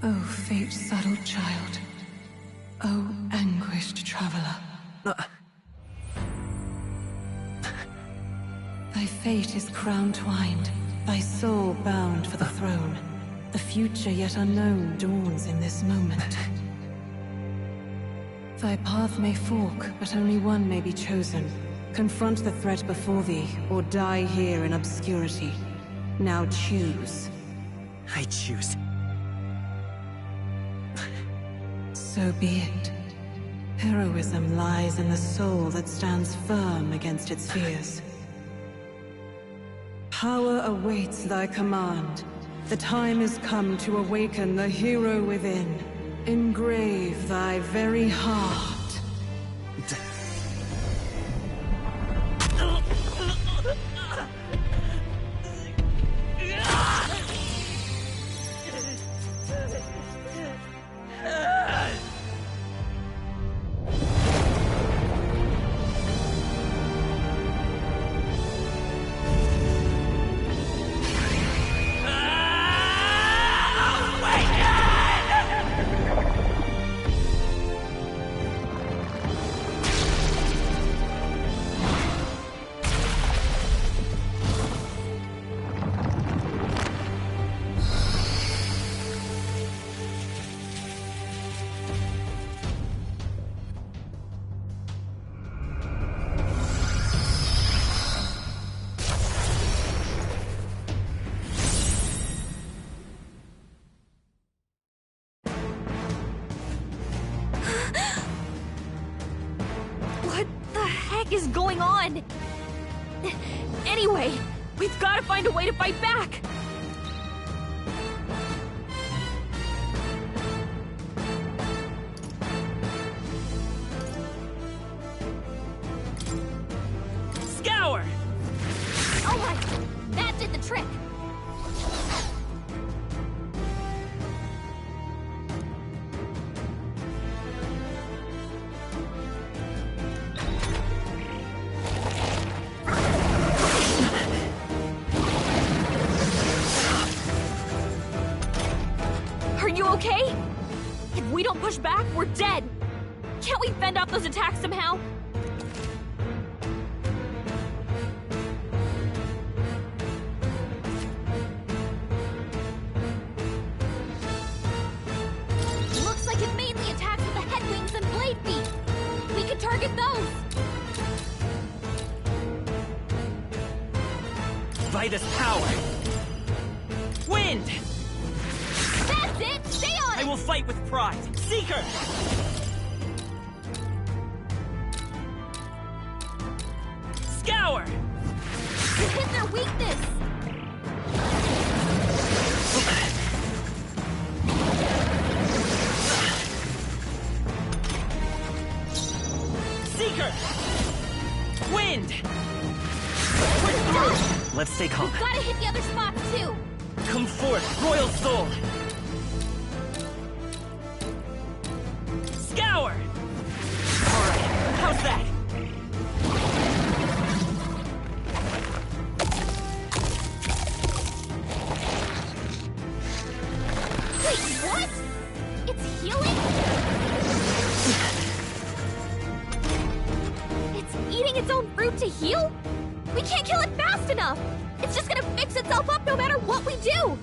Oh, fate-saddled child. Oh, anguished traveler. Thy fate is crown-twined, thy soul bound for the throne. The future yet unknown dawns in this moment. Thy path may fork, but only one may be chosen. Confront the threat before thee, or die here in obscurity. Now choose. I choose. So be it. Heroism lies in the soul that stands firm against its fears. Power awaits thy command. The time is come to awaken the hero within. Engrave thy very heart. Is going on? Anyway, we've got to find a way to fight back. Scour! All right, that did the trick. Okay? If we don't push back, we're dead. Can't we fend off stop those attacks somehow? Looks like it mainly attacks with the head wings and blade feet. We could target those. Vitus power. Wind! That's it! Stay on it! I will fight with pride. Seeker! Scour! You hit their weakness! Seeker! Wind! We're done! Let's stay calm. We've gotta hit the other spots, too! Come forth, Royal Soul! Scour! Alright, how's that? Wait, what? It's healing? It's eating its own fruit to heal? We can't kill it fast enough! It's just gonna fix itself up no matter what we do!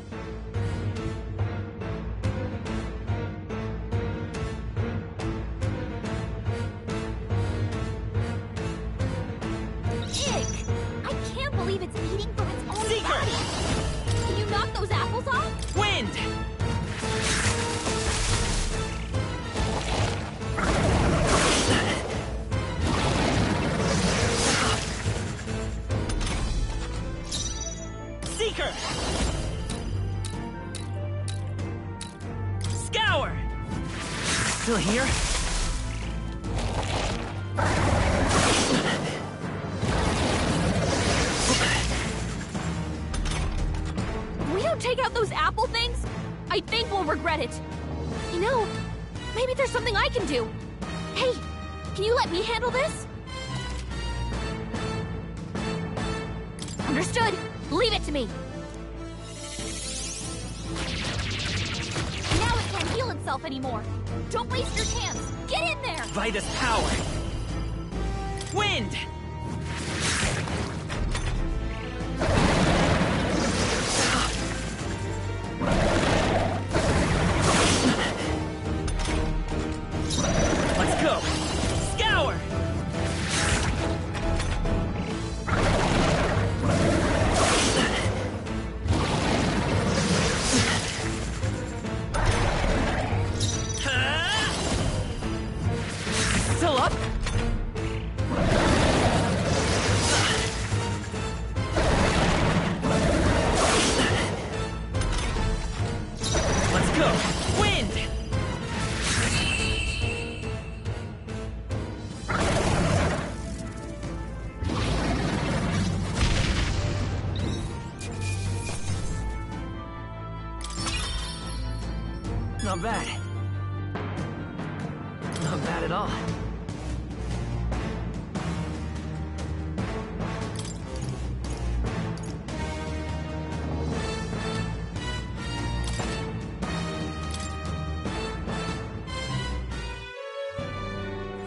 Ick! I can't believe it's eating from its own body! Can you knock those apples off? Wind! Seeker! Scour! Still here? If we don't take out those apple things, I think we'll regret it. You know, maybe there's something I can do. Hey, can you let me handle this? Understood. Leave it to me. Now it can't heal itself anymore. Don't waste your chance. Get in there! Vitus power! Wind! Let's go! Scour! Still up? Let's go! Wind! Not bad. Not bad at all.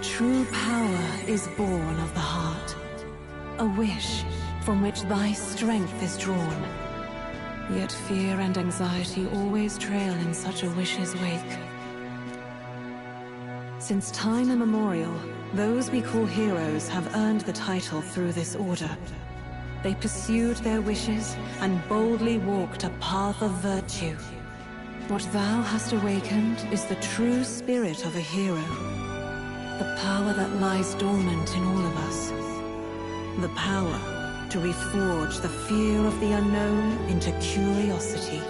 True power is born of the heart, a wish from which thy strength is drawn. Yet fear and anxiety always trail in such a wish's wake. Since time immemorial, those we call heroes have earned the title through this order. They pursued their wishes and boldly walked a path of virtue. What thou hast awakened is the true spirit of a hero. The power that lies dormant in all of us. The power to reforge the fear of the unknown into curiosity.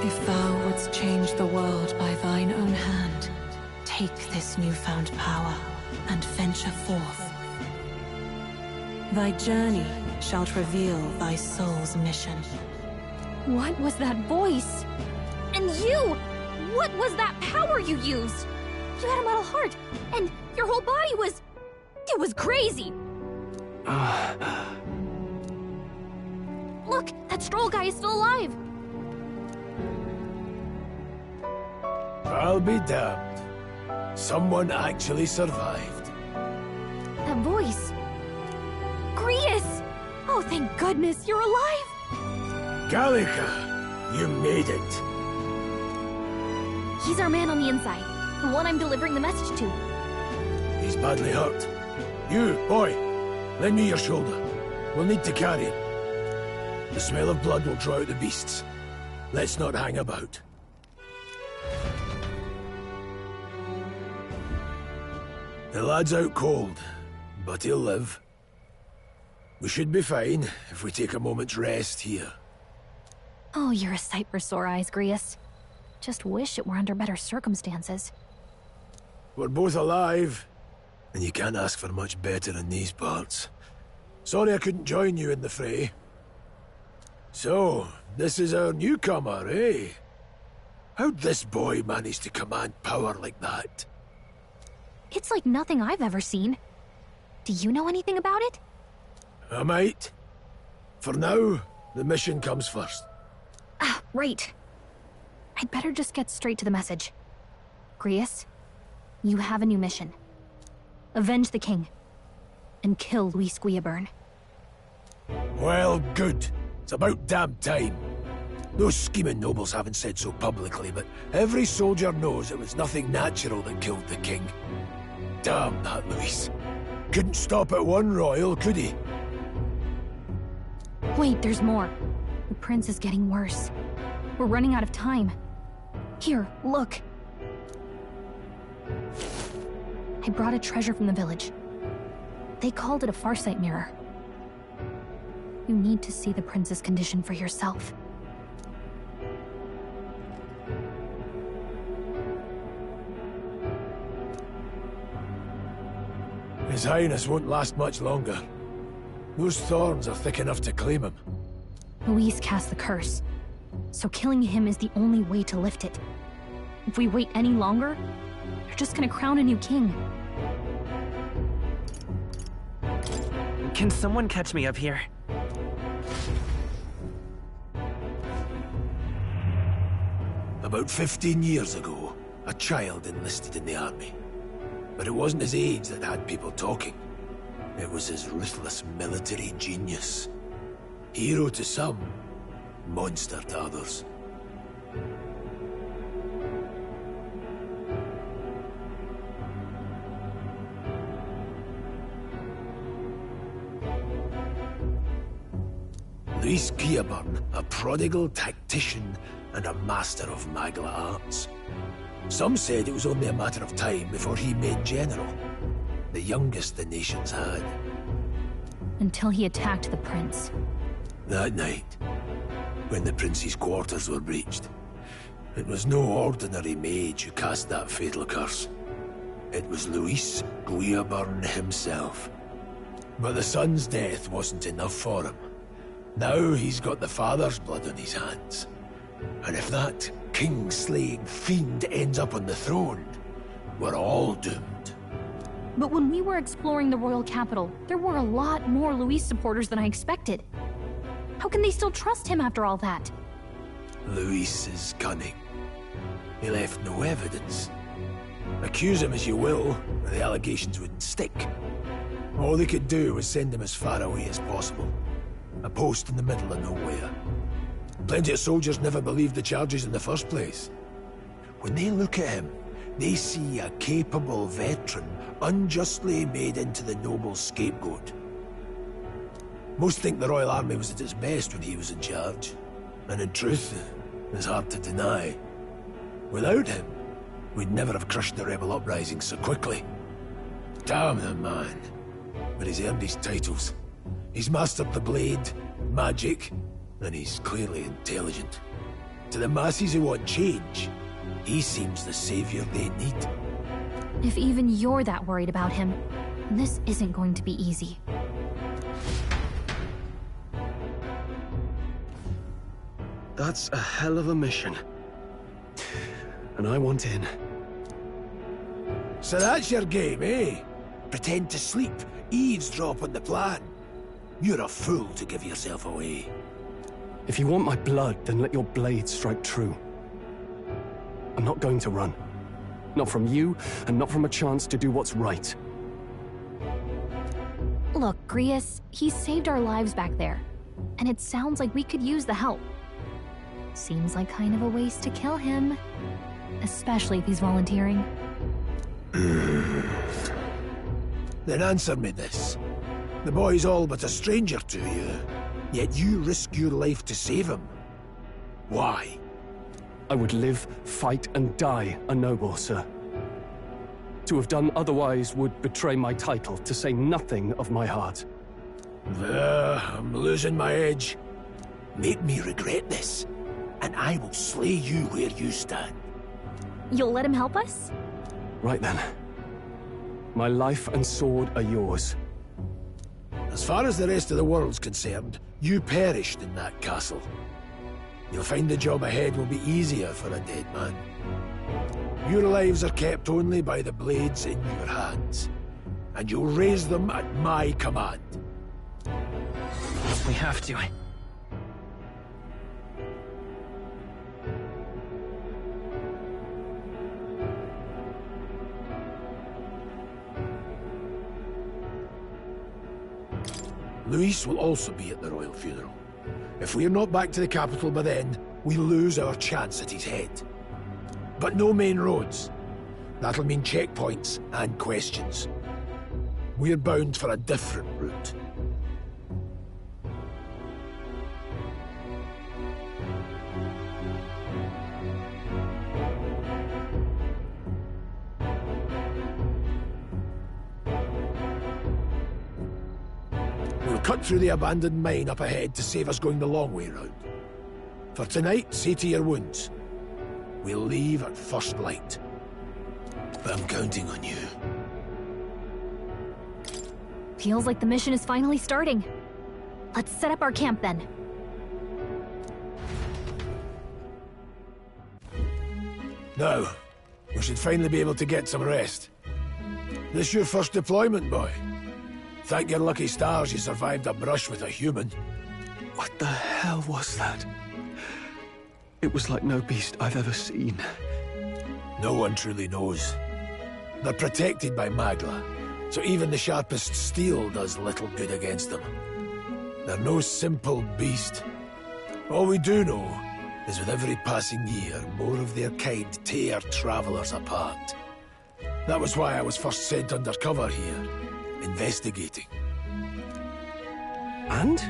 If thou wouldst change the world by thine own hand, take this newfound power and venture forth. Thy journey shalt reveal thy soul's mission. What was that voice? And you! What was that power you used? You had a metal heart, and your whole body was... It was crazy! Look, that Stroll guy is still alive! I'll be damned. Someone actually survived. That voice. Grius! Oh, thank goodness, you're alive! Gallica, you made it. He's our man on the inside, the one I'm delivering the message to. He's badly hurt. You, boy, lend me your shoulder. We'll need to carry him. The smell of blood will draw out the beasts. Let's not hang about. The lad's out cold, but he'll live. We should be fine if we take a moment's rest here. Oh, you're a sight for sore eyes, Grius. Just wish it were under better circumstances. We're both alive, and you can't ask for much better in these parts. Sorry I couldn't join you in the fray. So, this is our newcomer, eh? How'd this boy manage to command power like that? It's like nothing I've ever seen. Do you know anything about it? I might. For now, the mission comes first. Ah, right. I'd better just get straight to the message. Grius, you have a new mission. Avenge the king. And kill Luis Guillaburn. Well, good. It's about damn time. Those scheming nobles haven't said so publicly, but every soldier knows it was nothing natural that killed the king. Damn that Luis. Couldn't stop at one royal, could he? Wait, there's more. The prince is getting worse. We're running out of time. Here, look. I brought a treasure from the village. They called it a farsight mirror. You need to see the prince's condition for yourself. His Highness won't last much longer. Those thorns are thick enough to claim him. Luis cast the curse, so killing him is the only way to lift it. If we wait any longer, they're just gonna crown a new king. Can someone catch me up here? About 15 years ago, a child enlisted in the army. But it wasn't his age that had people talking. It was his ruthless military genius. Hero to some, monster to others. Luis Guillaburn, a prodigal tactician and a master of Magla arts. Some said it was only a matter of time before he made general, the youngest the nations had. Until he attacked the prince. That night, when the prince's quarters were breached, it was no ordinary mage who cast that fatal curse. It was Luis Guillaburn himself. But the son's death wasn't enough for him. Now he's got the father's blood on his hands. And if that king-slaying fiend ends up on the throne, we're all doomed. But when we were exploring the royal capital, there were a lot more Luis supporters than I expected. How can they still trust him after all that? Luis is cunning. He left no evidence. Accuse him as you will, the allegations wouldn't stick. All they could do was send him as far away as possible. A post in the middle of nowhere. Plenty of soldiers never believed the charges in the first place. When they look at him, they see a capable veteran unjustly made into the noble scapegoat. Most think the Royal Army was at its best when he was in charge. And in truth, it's hard to deny. Without him, we'd never have crushed the rebel uprising so quickly. Damn the man. But he's earned his titles. He's mastered the blade, magic, and he's clearly intelligent. To the masses who want change, he seems the savior they need. If even you're that worried about him, this isn't going to be easy. That's a hell of a mission. And I want in. So that's your game, eh? Pretend to sleep, eavesdrop on the plan. You're a fool to give yourself away. If you want my blood, then let your blade strike true. I'm not going to run. Not from you, and not from a chance to do what's right. Look, Grius, he saved our lives back there. And it sounds like we could use the help. Seems like kind of a waste to kill him. Especially if he's volunteering. Then answer me this. The boy's all but a stranger to you, yet you risk your life to save him. Why? I would live, fight, and die a noble, sir. To have done otherwise would betray my title, to say nothing of my heart. I'm losing my edge. Make me regret this, and I will slay you where you stand. You'll let him help us? Right then. My life and sword are yours. As far as the rest of the world's concerned, you perished in that castle. You'll find the job ahead will be easier for a dead man. Your lives are kept only by the blades in your hands, and you'll raise them at my command. We have to. Luis will also be at the royal funeral. If we're not back to the capital by then, we lose our chance at his head. But no main roads. That'll mean checkpoints and questions. We're bound for a different route. We'll cut through the abandoned mine up ahead to save us going the long way round. For tonight, see to your wounds. We'll leave at first light. I'm counting on you. Feels like the mission is finally starting. Let's set up our camp then. Now, we should finally be able to get some rest. This your first deployment, boy? Thank your lucky stars you survived a brush with a human. What the hell was that? It was like no beast I've ever seen. No one truly knows. They're protected by Magla, so even the sharpest steel does little good against them. They're no simple beast. All we do know is with every passing year, more of their kind tear travelers apart. That was why I was first sent undercover here, investigating. And?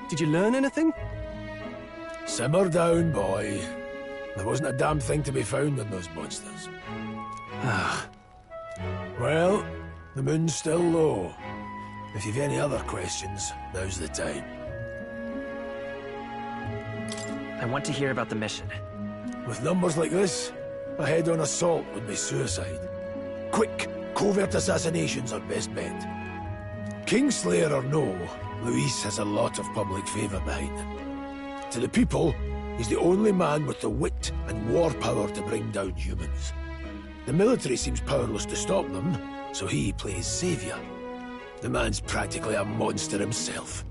Did you learn anything? Simmer down, boy. There wasn't a damn thing to be found in those monsters. Well, the moon's still low. If you've any other questions, now's the time. I want to hear about the mission. With numbers like this, a head-on assault would be suicide. Quick, covert assassinations are best bet. Kingslayer or no, Luis has a lot of public favour behind him. To the people, he's the only man with the wit and war power to bring down humans. The military seems powerless to stop them, so he plays saviour. The man's practically a monster himself.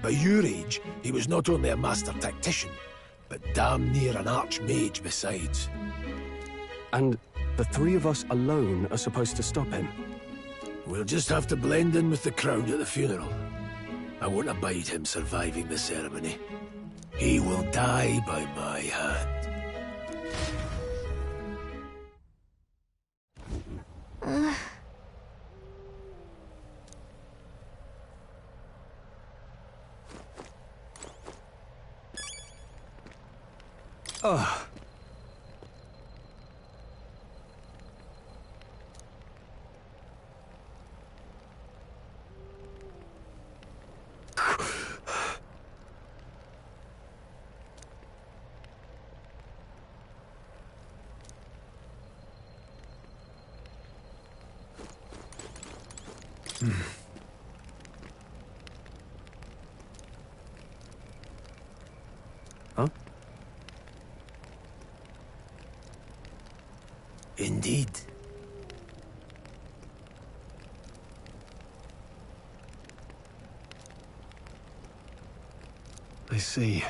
By your age, he was not only a master tactician, but damn near an archmage besides. And the three of us alone are supposed to stop him? We'll just have to blend in with the crowd at the funeral. I won't abide him surviving the ceremony. He will die by my hand. Oh. Huh? Indeed. I see.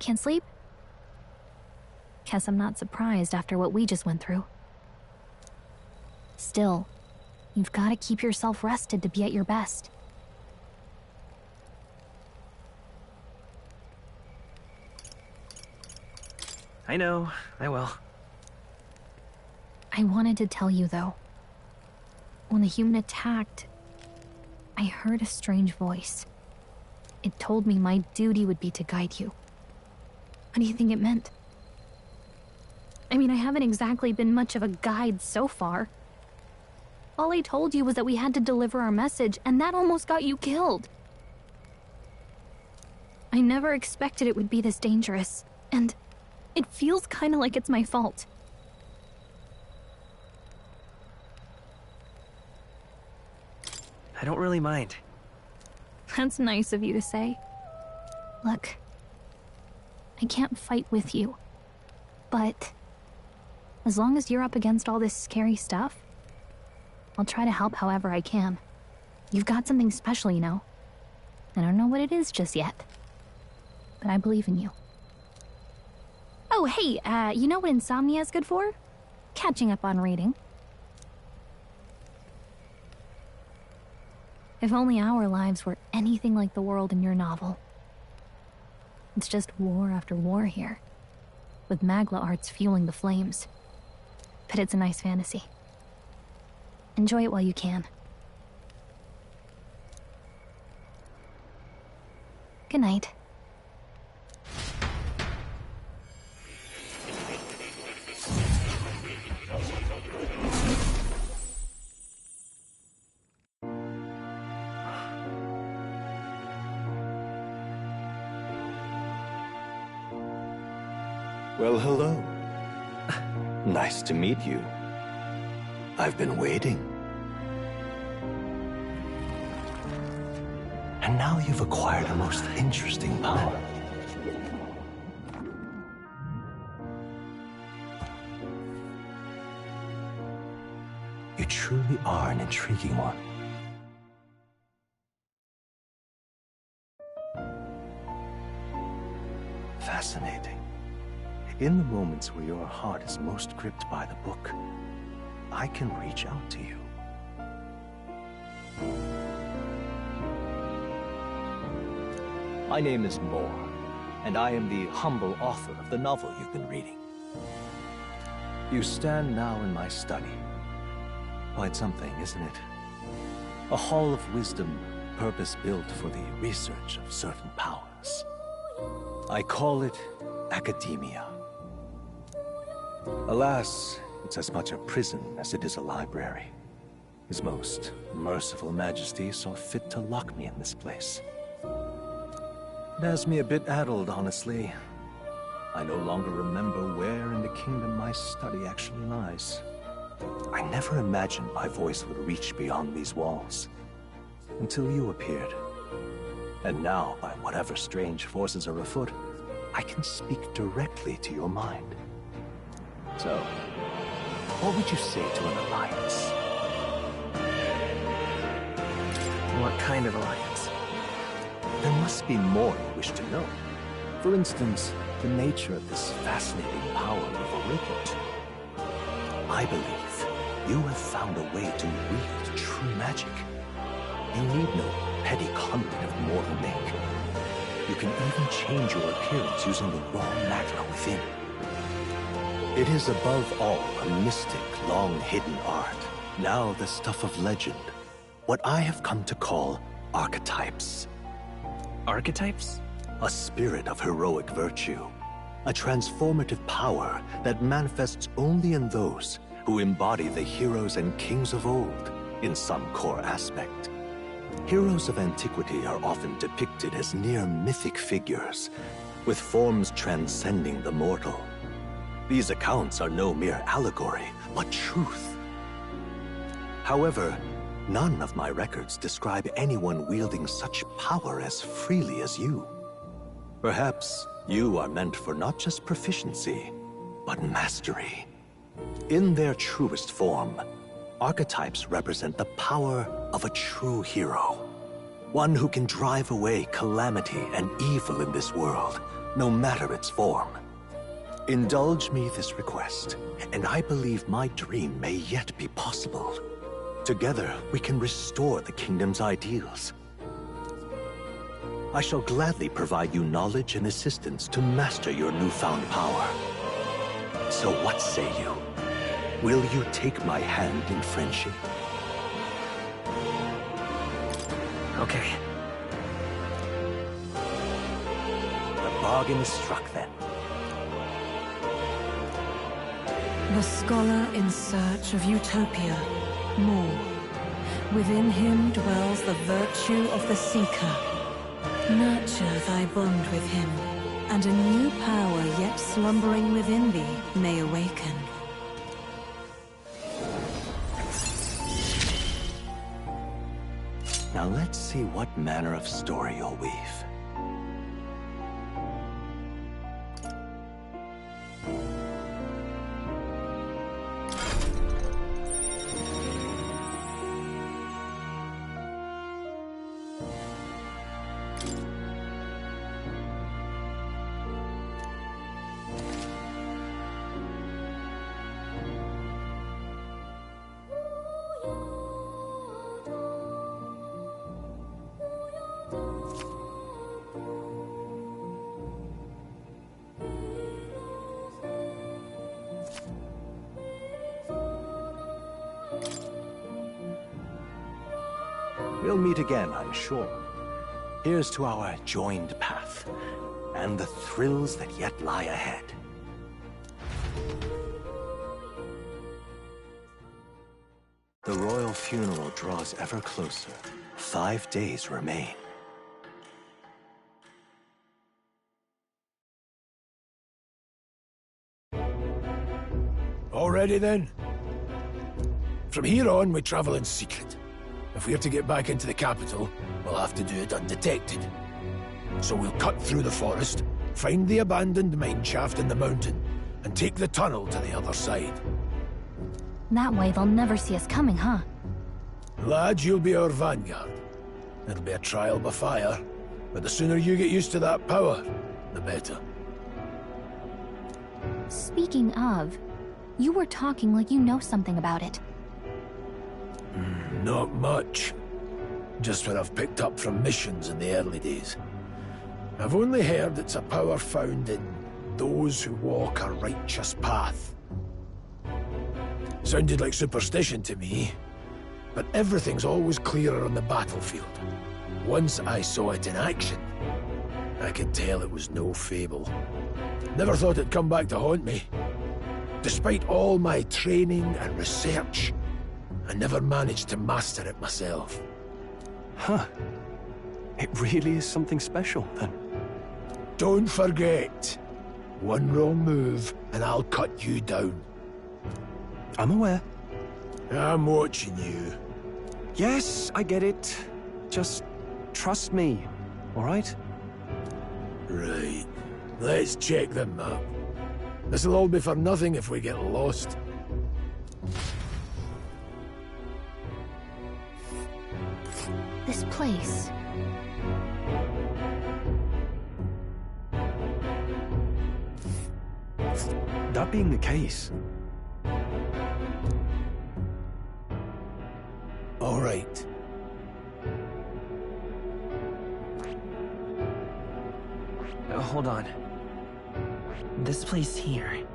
Can't sleep? Guess I'm not surprised after what we just went through. Still, you've got to keep yourself rested to be at your best. I know, I will. I wanted to tell you, though. When the human attacked, I heard a strange voice. It told me my duty would be to guide you. What do you think it meant? I mean, I haven't exactly been much of a guide so far. All I told you was that we had to deliver our message, and that almost got you killed. I never expected it would be this dangerous, and it feels kind of like it's my fault. I don't really mind. That's nice of you to say. Look, I can't fight with you, but as long as you're up against all this scary stuff, I'll try to help however I can. You've got something special, you know. I don't know what it is just yet, but I believe in you. Oh, hey, you know what insomnia is good for? Catching up on reading. If only our lives were anything like the world in your novel. It's just war after war here, with Magla arts fueling the flames. But it's a nice fantasy. Enjoy it while you can. Good night. Well, hello. Nice to meet you. I've been waiting. And now you've acquired a most interesting power. You truly are an intriguing one. Fascinating. In the moments where your heart is most gripped by the book, I can reach out to you. My name is Moore, and I am the humble author of the novel you've been reading. You stand now in my study. Quite something, isn't it? A hall of wisdom, purpose-built for the research of certain powers. I call it academia. Alas, it's as much a prison as it is a library. His most merciful majesty saw fit to lock me in this place. It has me a bit addled, honestly. I no longer remember where in the kingdom my study actually lies. I never imagined my voice would reach beyond these walls, until you appeared. And now, by whatever strange forces are afoot, I can speak directly to your mind. So, what would you say to an alliance? What kind of alliance? There must be more you wish to know. For instance, the nature of this fascinating power you've awakened. I believe you have found a way to wield true magic. You need no petty conduit of mortal make. You can even change your appearance using the raw matter within. It is above all a mystic, long-hidden art, now the stuff of legend. What I have come to call archetypes. Archetypes? A spirit of heroic virtue. A transformative power that manifests only in those who embody the heroes and kings of old in some core aspect. Heroes of antiquity are often depicted as near mythic figures, with forms transcending the mortal. These accounts are no mere allegory, but truth. However, none of my records describe anyone wielding such power as freely as you. Perhaps you are meant for not just proficiency, but mastery. In their truest form, archetypes represent the power of a true hero. One who can drive away calamity and evil in this world, no matter its form. Indulge me this request, and I believe my dream may yet be possible. Together, we can restore the kingdom's ideals. I shall gladly provide you knowledge and assistance to master your newfound power. So what say you? Will you take my hand in friendship? Okay. The bargain is struck then. The scholar in search of utopia. More. Within him dwells the virtue of the seeker. Nurture thy bond with him, and a new power yet slumbering within thee may awaken. Now let's see what manner of story you'll weave. We'll meet again, I'm sure. Here's to our joined path, and the thrills that yet lie ahead. The royal funeral draws ever closer. 5 days remain. All ready then? From here on, we travel in secret. If we're to get back into the capital, we'll have to do it undetected. So we'll cut through the forest, find the abandoned mine shaft in the mountain, and take the tunnel to the other side. That way they'll never see us coming, huh? Lad, you'll be our vanguard. It'll be a trial by fire, but the sooner you get used to that power, the better. Speaking of, you were talking like you know something about it. Not much. Just what I've picked up from missions in the early days. I've only heard it's a power found in those who walk a righteous path. Sounded like superstition to me, but everything's always clearer on the battlefield. Once I saw it in action, I could tell it was no fable. Never thought it'd come back to haunt me. Despite all my training and research, I never managed to master it myself. Huh. It really is something special, then. Don't forget. One wrong move, and I'll cut you down. I'm aware. I'm watching you. Yes, I get it. Just trust me, all right? Right. Let's check the map. This'll all be for nothing if we get lost. This place. That being the case... All right. Hold on. This place here.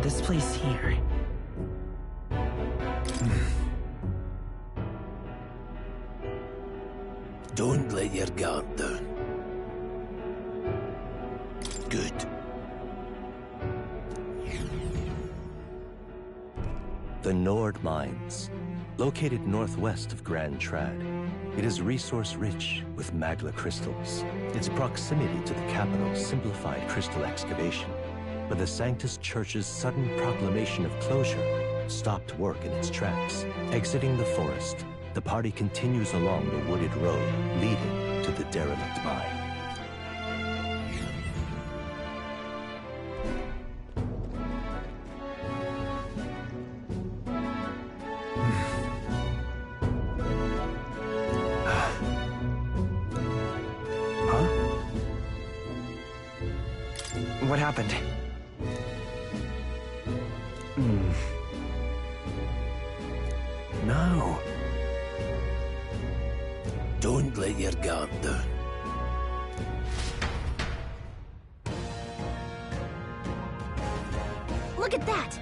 This place here. Don't let your guard down. Good. The Nord Mines, located northwest of Grand Trad. It is resource-rich with magla crystals. Its proximity to the capital simplified crystal excavation. but the Sanctus Church's sudden proclamation of closure stopped work in its tracks. Exiting the forest, the party continues along the wooded road leading to the derelict mine. What happened? No. Don't let your guard down. Look at that!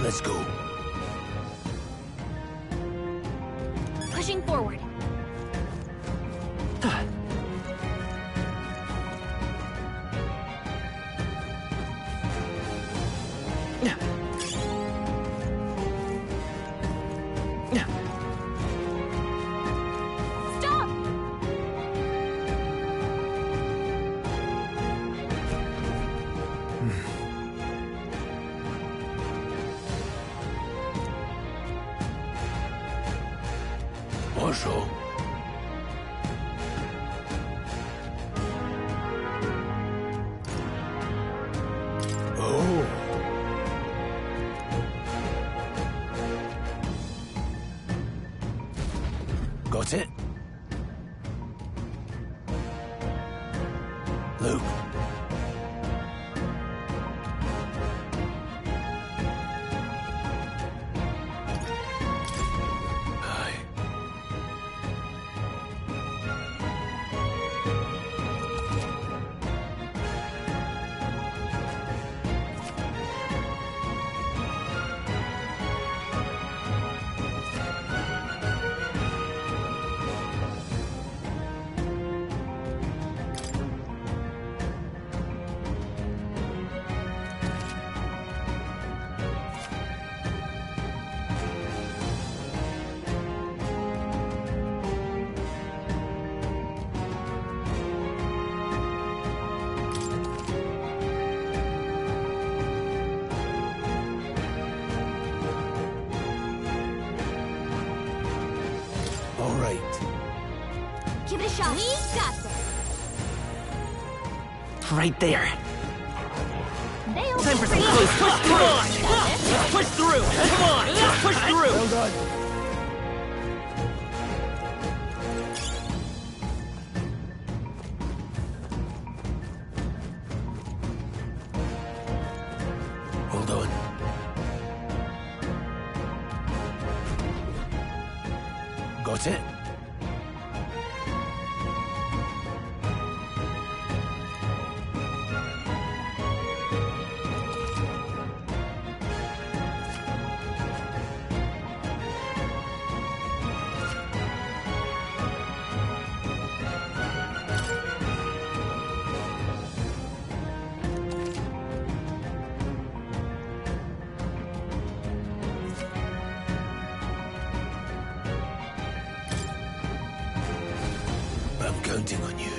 Let's go. Pushing forward. Stop! Marshal. Oh. Got it? Luke. All right. Give it a shot. We got this. Right there. They'll Time for be some free. close. Push through! Got this. Push through! Come on! Push through! Well done. Hold on. Got it? I'm counting on you.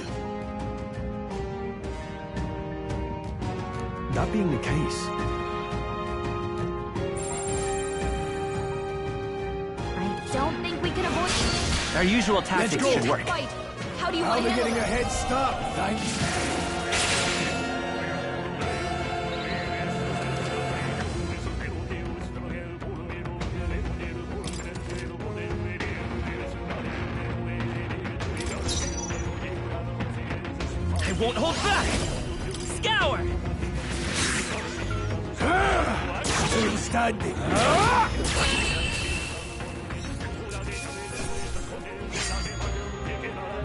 That being the case, I don't think we can avoid Our usual tactics go. should work. fight. How do you I'll want be to getting handle a it? head start, thanks. I won't hold back! Scour! Still standing.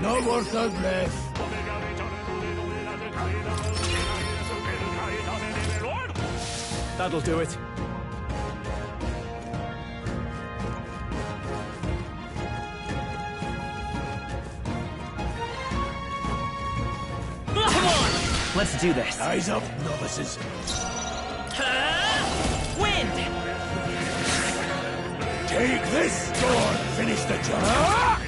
Not worth our breath. That'll do it. Let's do this. Eyes up, novices. Wind! Take this, sword! Finish the job!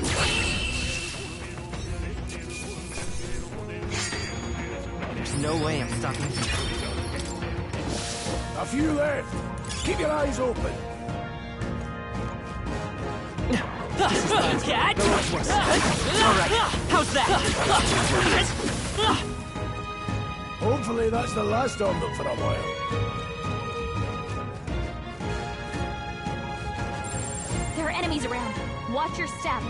There's no way I'm stopping here. A few left. Keep your eyes open. Catch! Alright, how's that? Hopefully that's the last of them for a while. There are enemies around. Watch your step.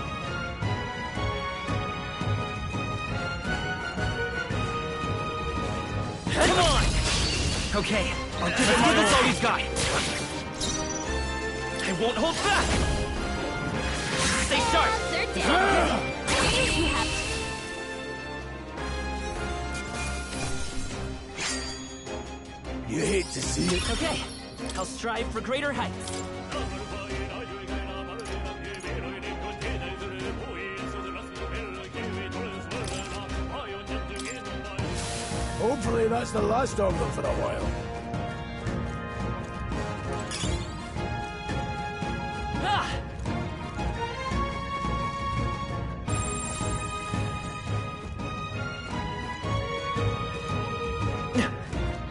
Come on! Okay, let's give us all he's got. I won't hold back! Stay sharp! They're dead. You have You hate to see it. Okay, I'll strive for greater heights. Hopefully that's the last of them for a while.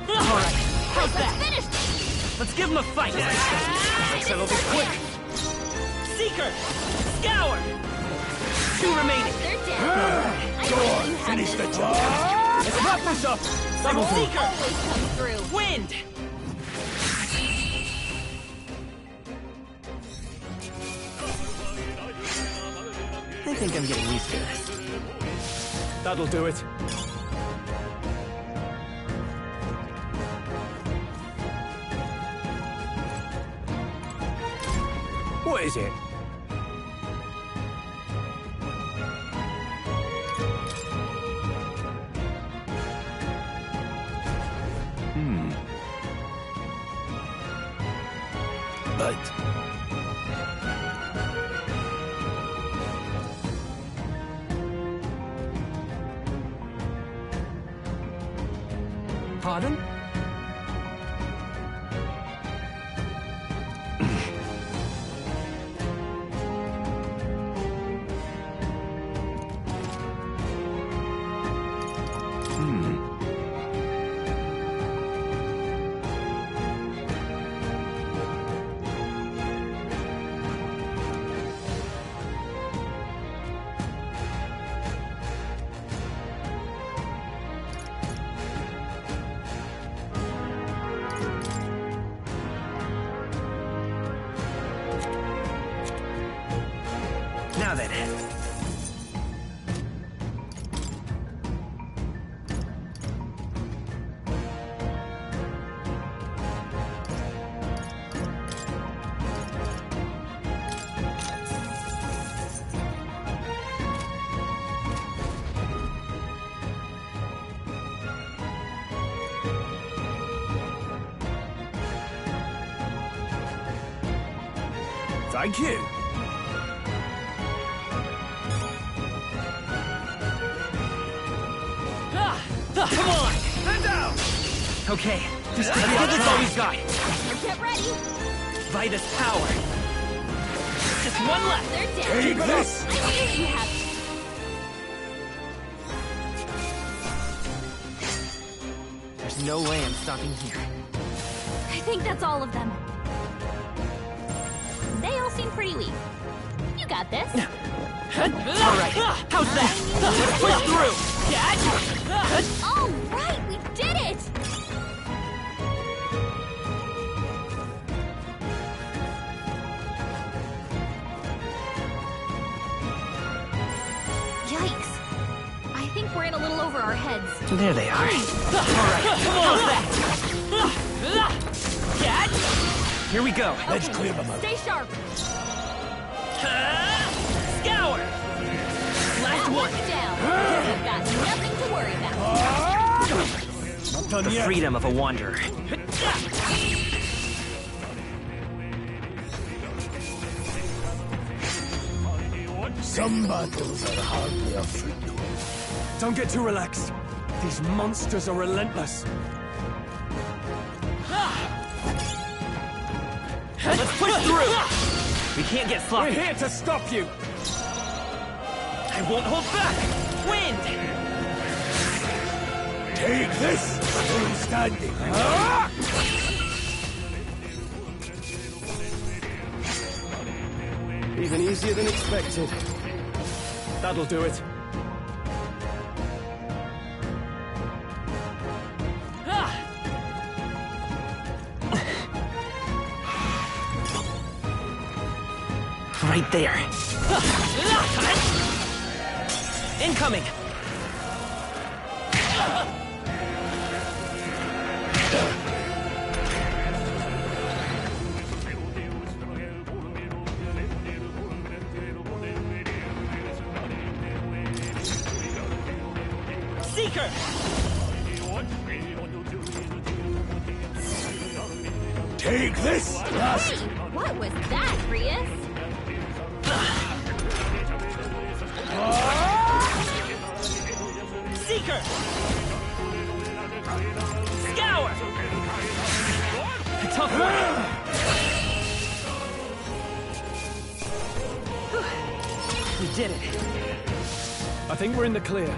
Alright, how's that? Let's give him a fight! Let's settle this quick! Seeker! Scour! 2 remaining! They're dead. Go on, finish the job! Let's wrap this up! Seeker! Always come through. Wind! I think I'm getting used to this. That'll do it. What is it? But Pardon? Now then. Thank you. Come on! Stand down! Okay, just give us all we've got. Get ready. Vitus power. Just one left. They're dead. take this! I knew you have There's no way I'm stopping here. I think that's all of them. They all seem pretty weak. You got this. Alright, how's that? Let's push through! Catch! All right, we did it! Yikes. I think we're in a little over our heads. There they are. Alright, how's that? Catch! Here we go. Let's clear them out. Stay sharp. Scour! Last one. Down. You've got nothing to worry about. Not done The yet. freedom of a wanderer. Some battles are hardly a freedom. Don't get too relaxed. These monsters are relentless. Let's push through! We can't get sloppy. We're here to stop you! I won't hold back! Wind! Take this! Still standing. Even easier than expected. That'll do it. Right there. Incoming! Seeker! Take this! What was that, Rias? Seeker! Scour! Tough one! We did it. I think we're in the clear.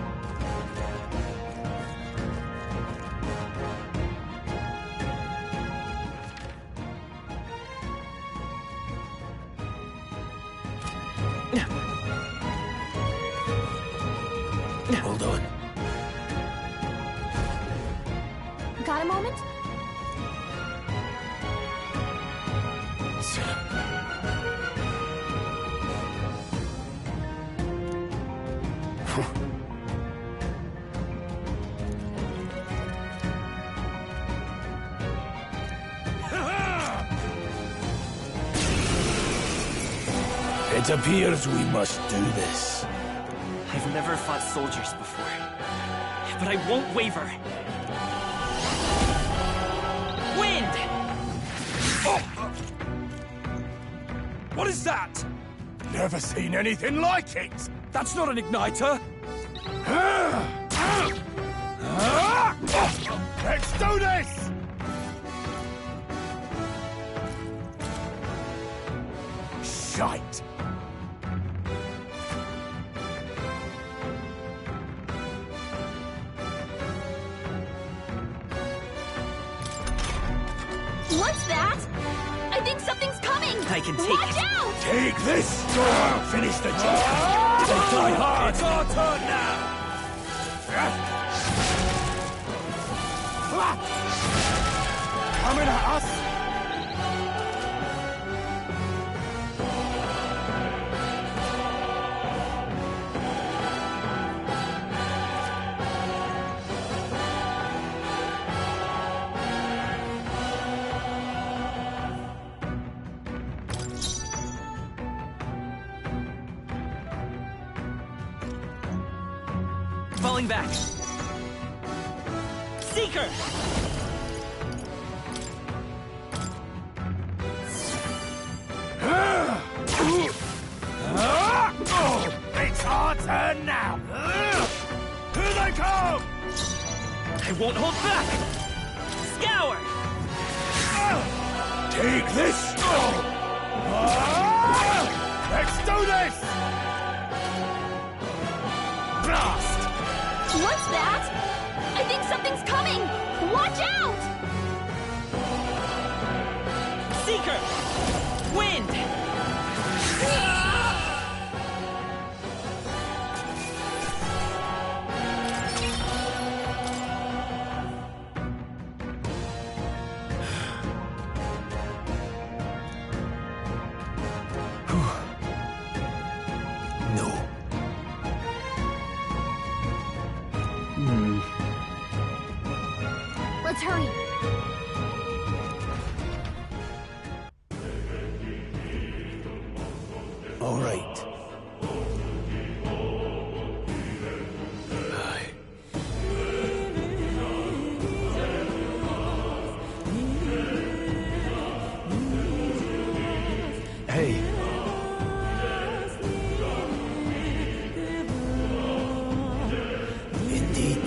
Hold on. Got a moment? It appears we must do this. I've never fought soldiers before, but I won't waver. Wind! What is that? Never seen anything like it! That's not an igniter! Let's do this! Shite! What's that? I think something's coming! I can take Watch it. out! Take this! Finish the job! Die hard! It's our turn now! Coming at us! Falling back. Seeker! It's our turn now! Here they come! I won't hold back! Scour! Take this! Let's do this! Blast! What's that? I think something's coming! Watch out! Seeker! Wind! Let's hurry. All right. Hey. Indeed.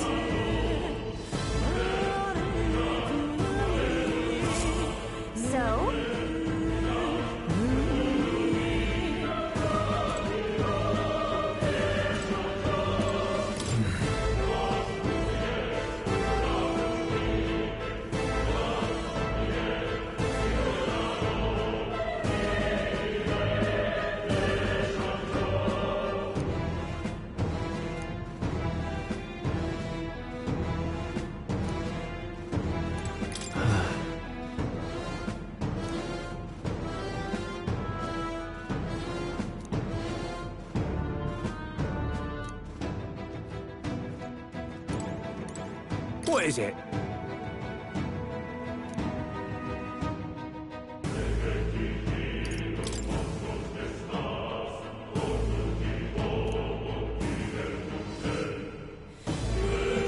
What is it?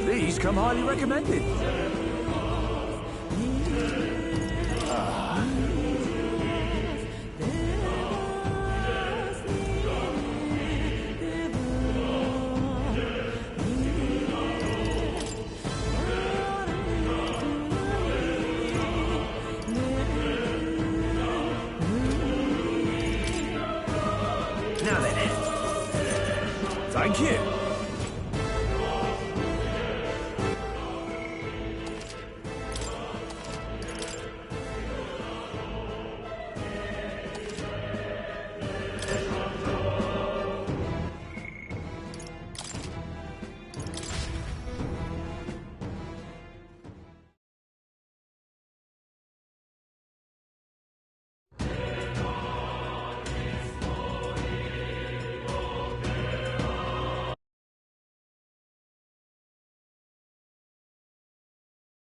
These come highly recommended. Now then. Thank you.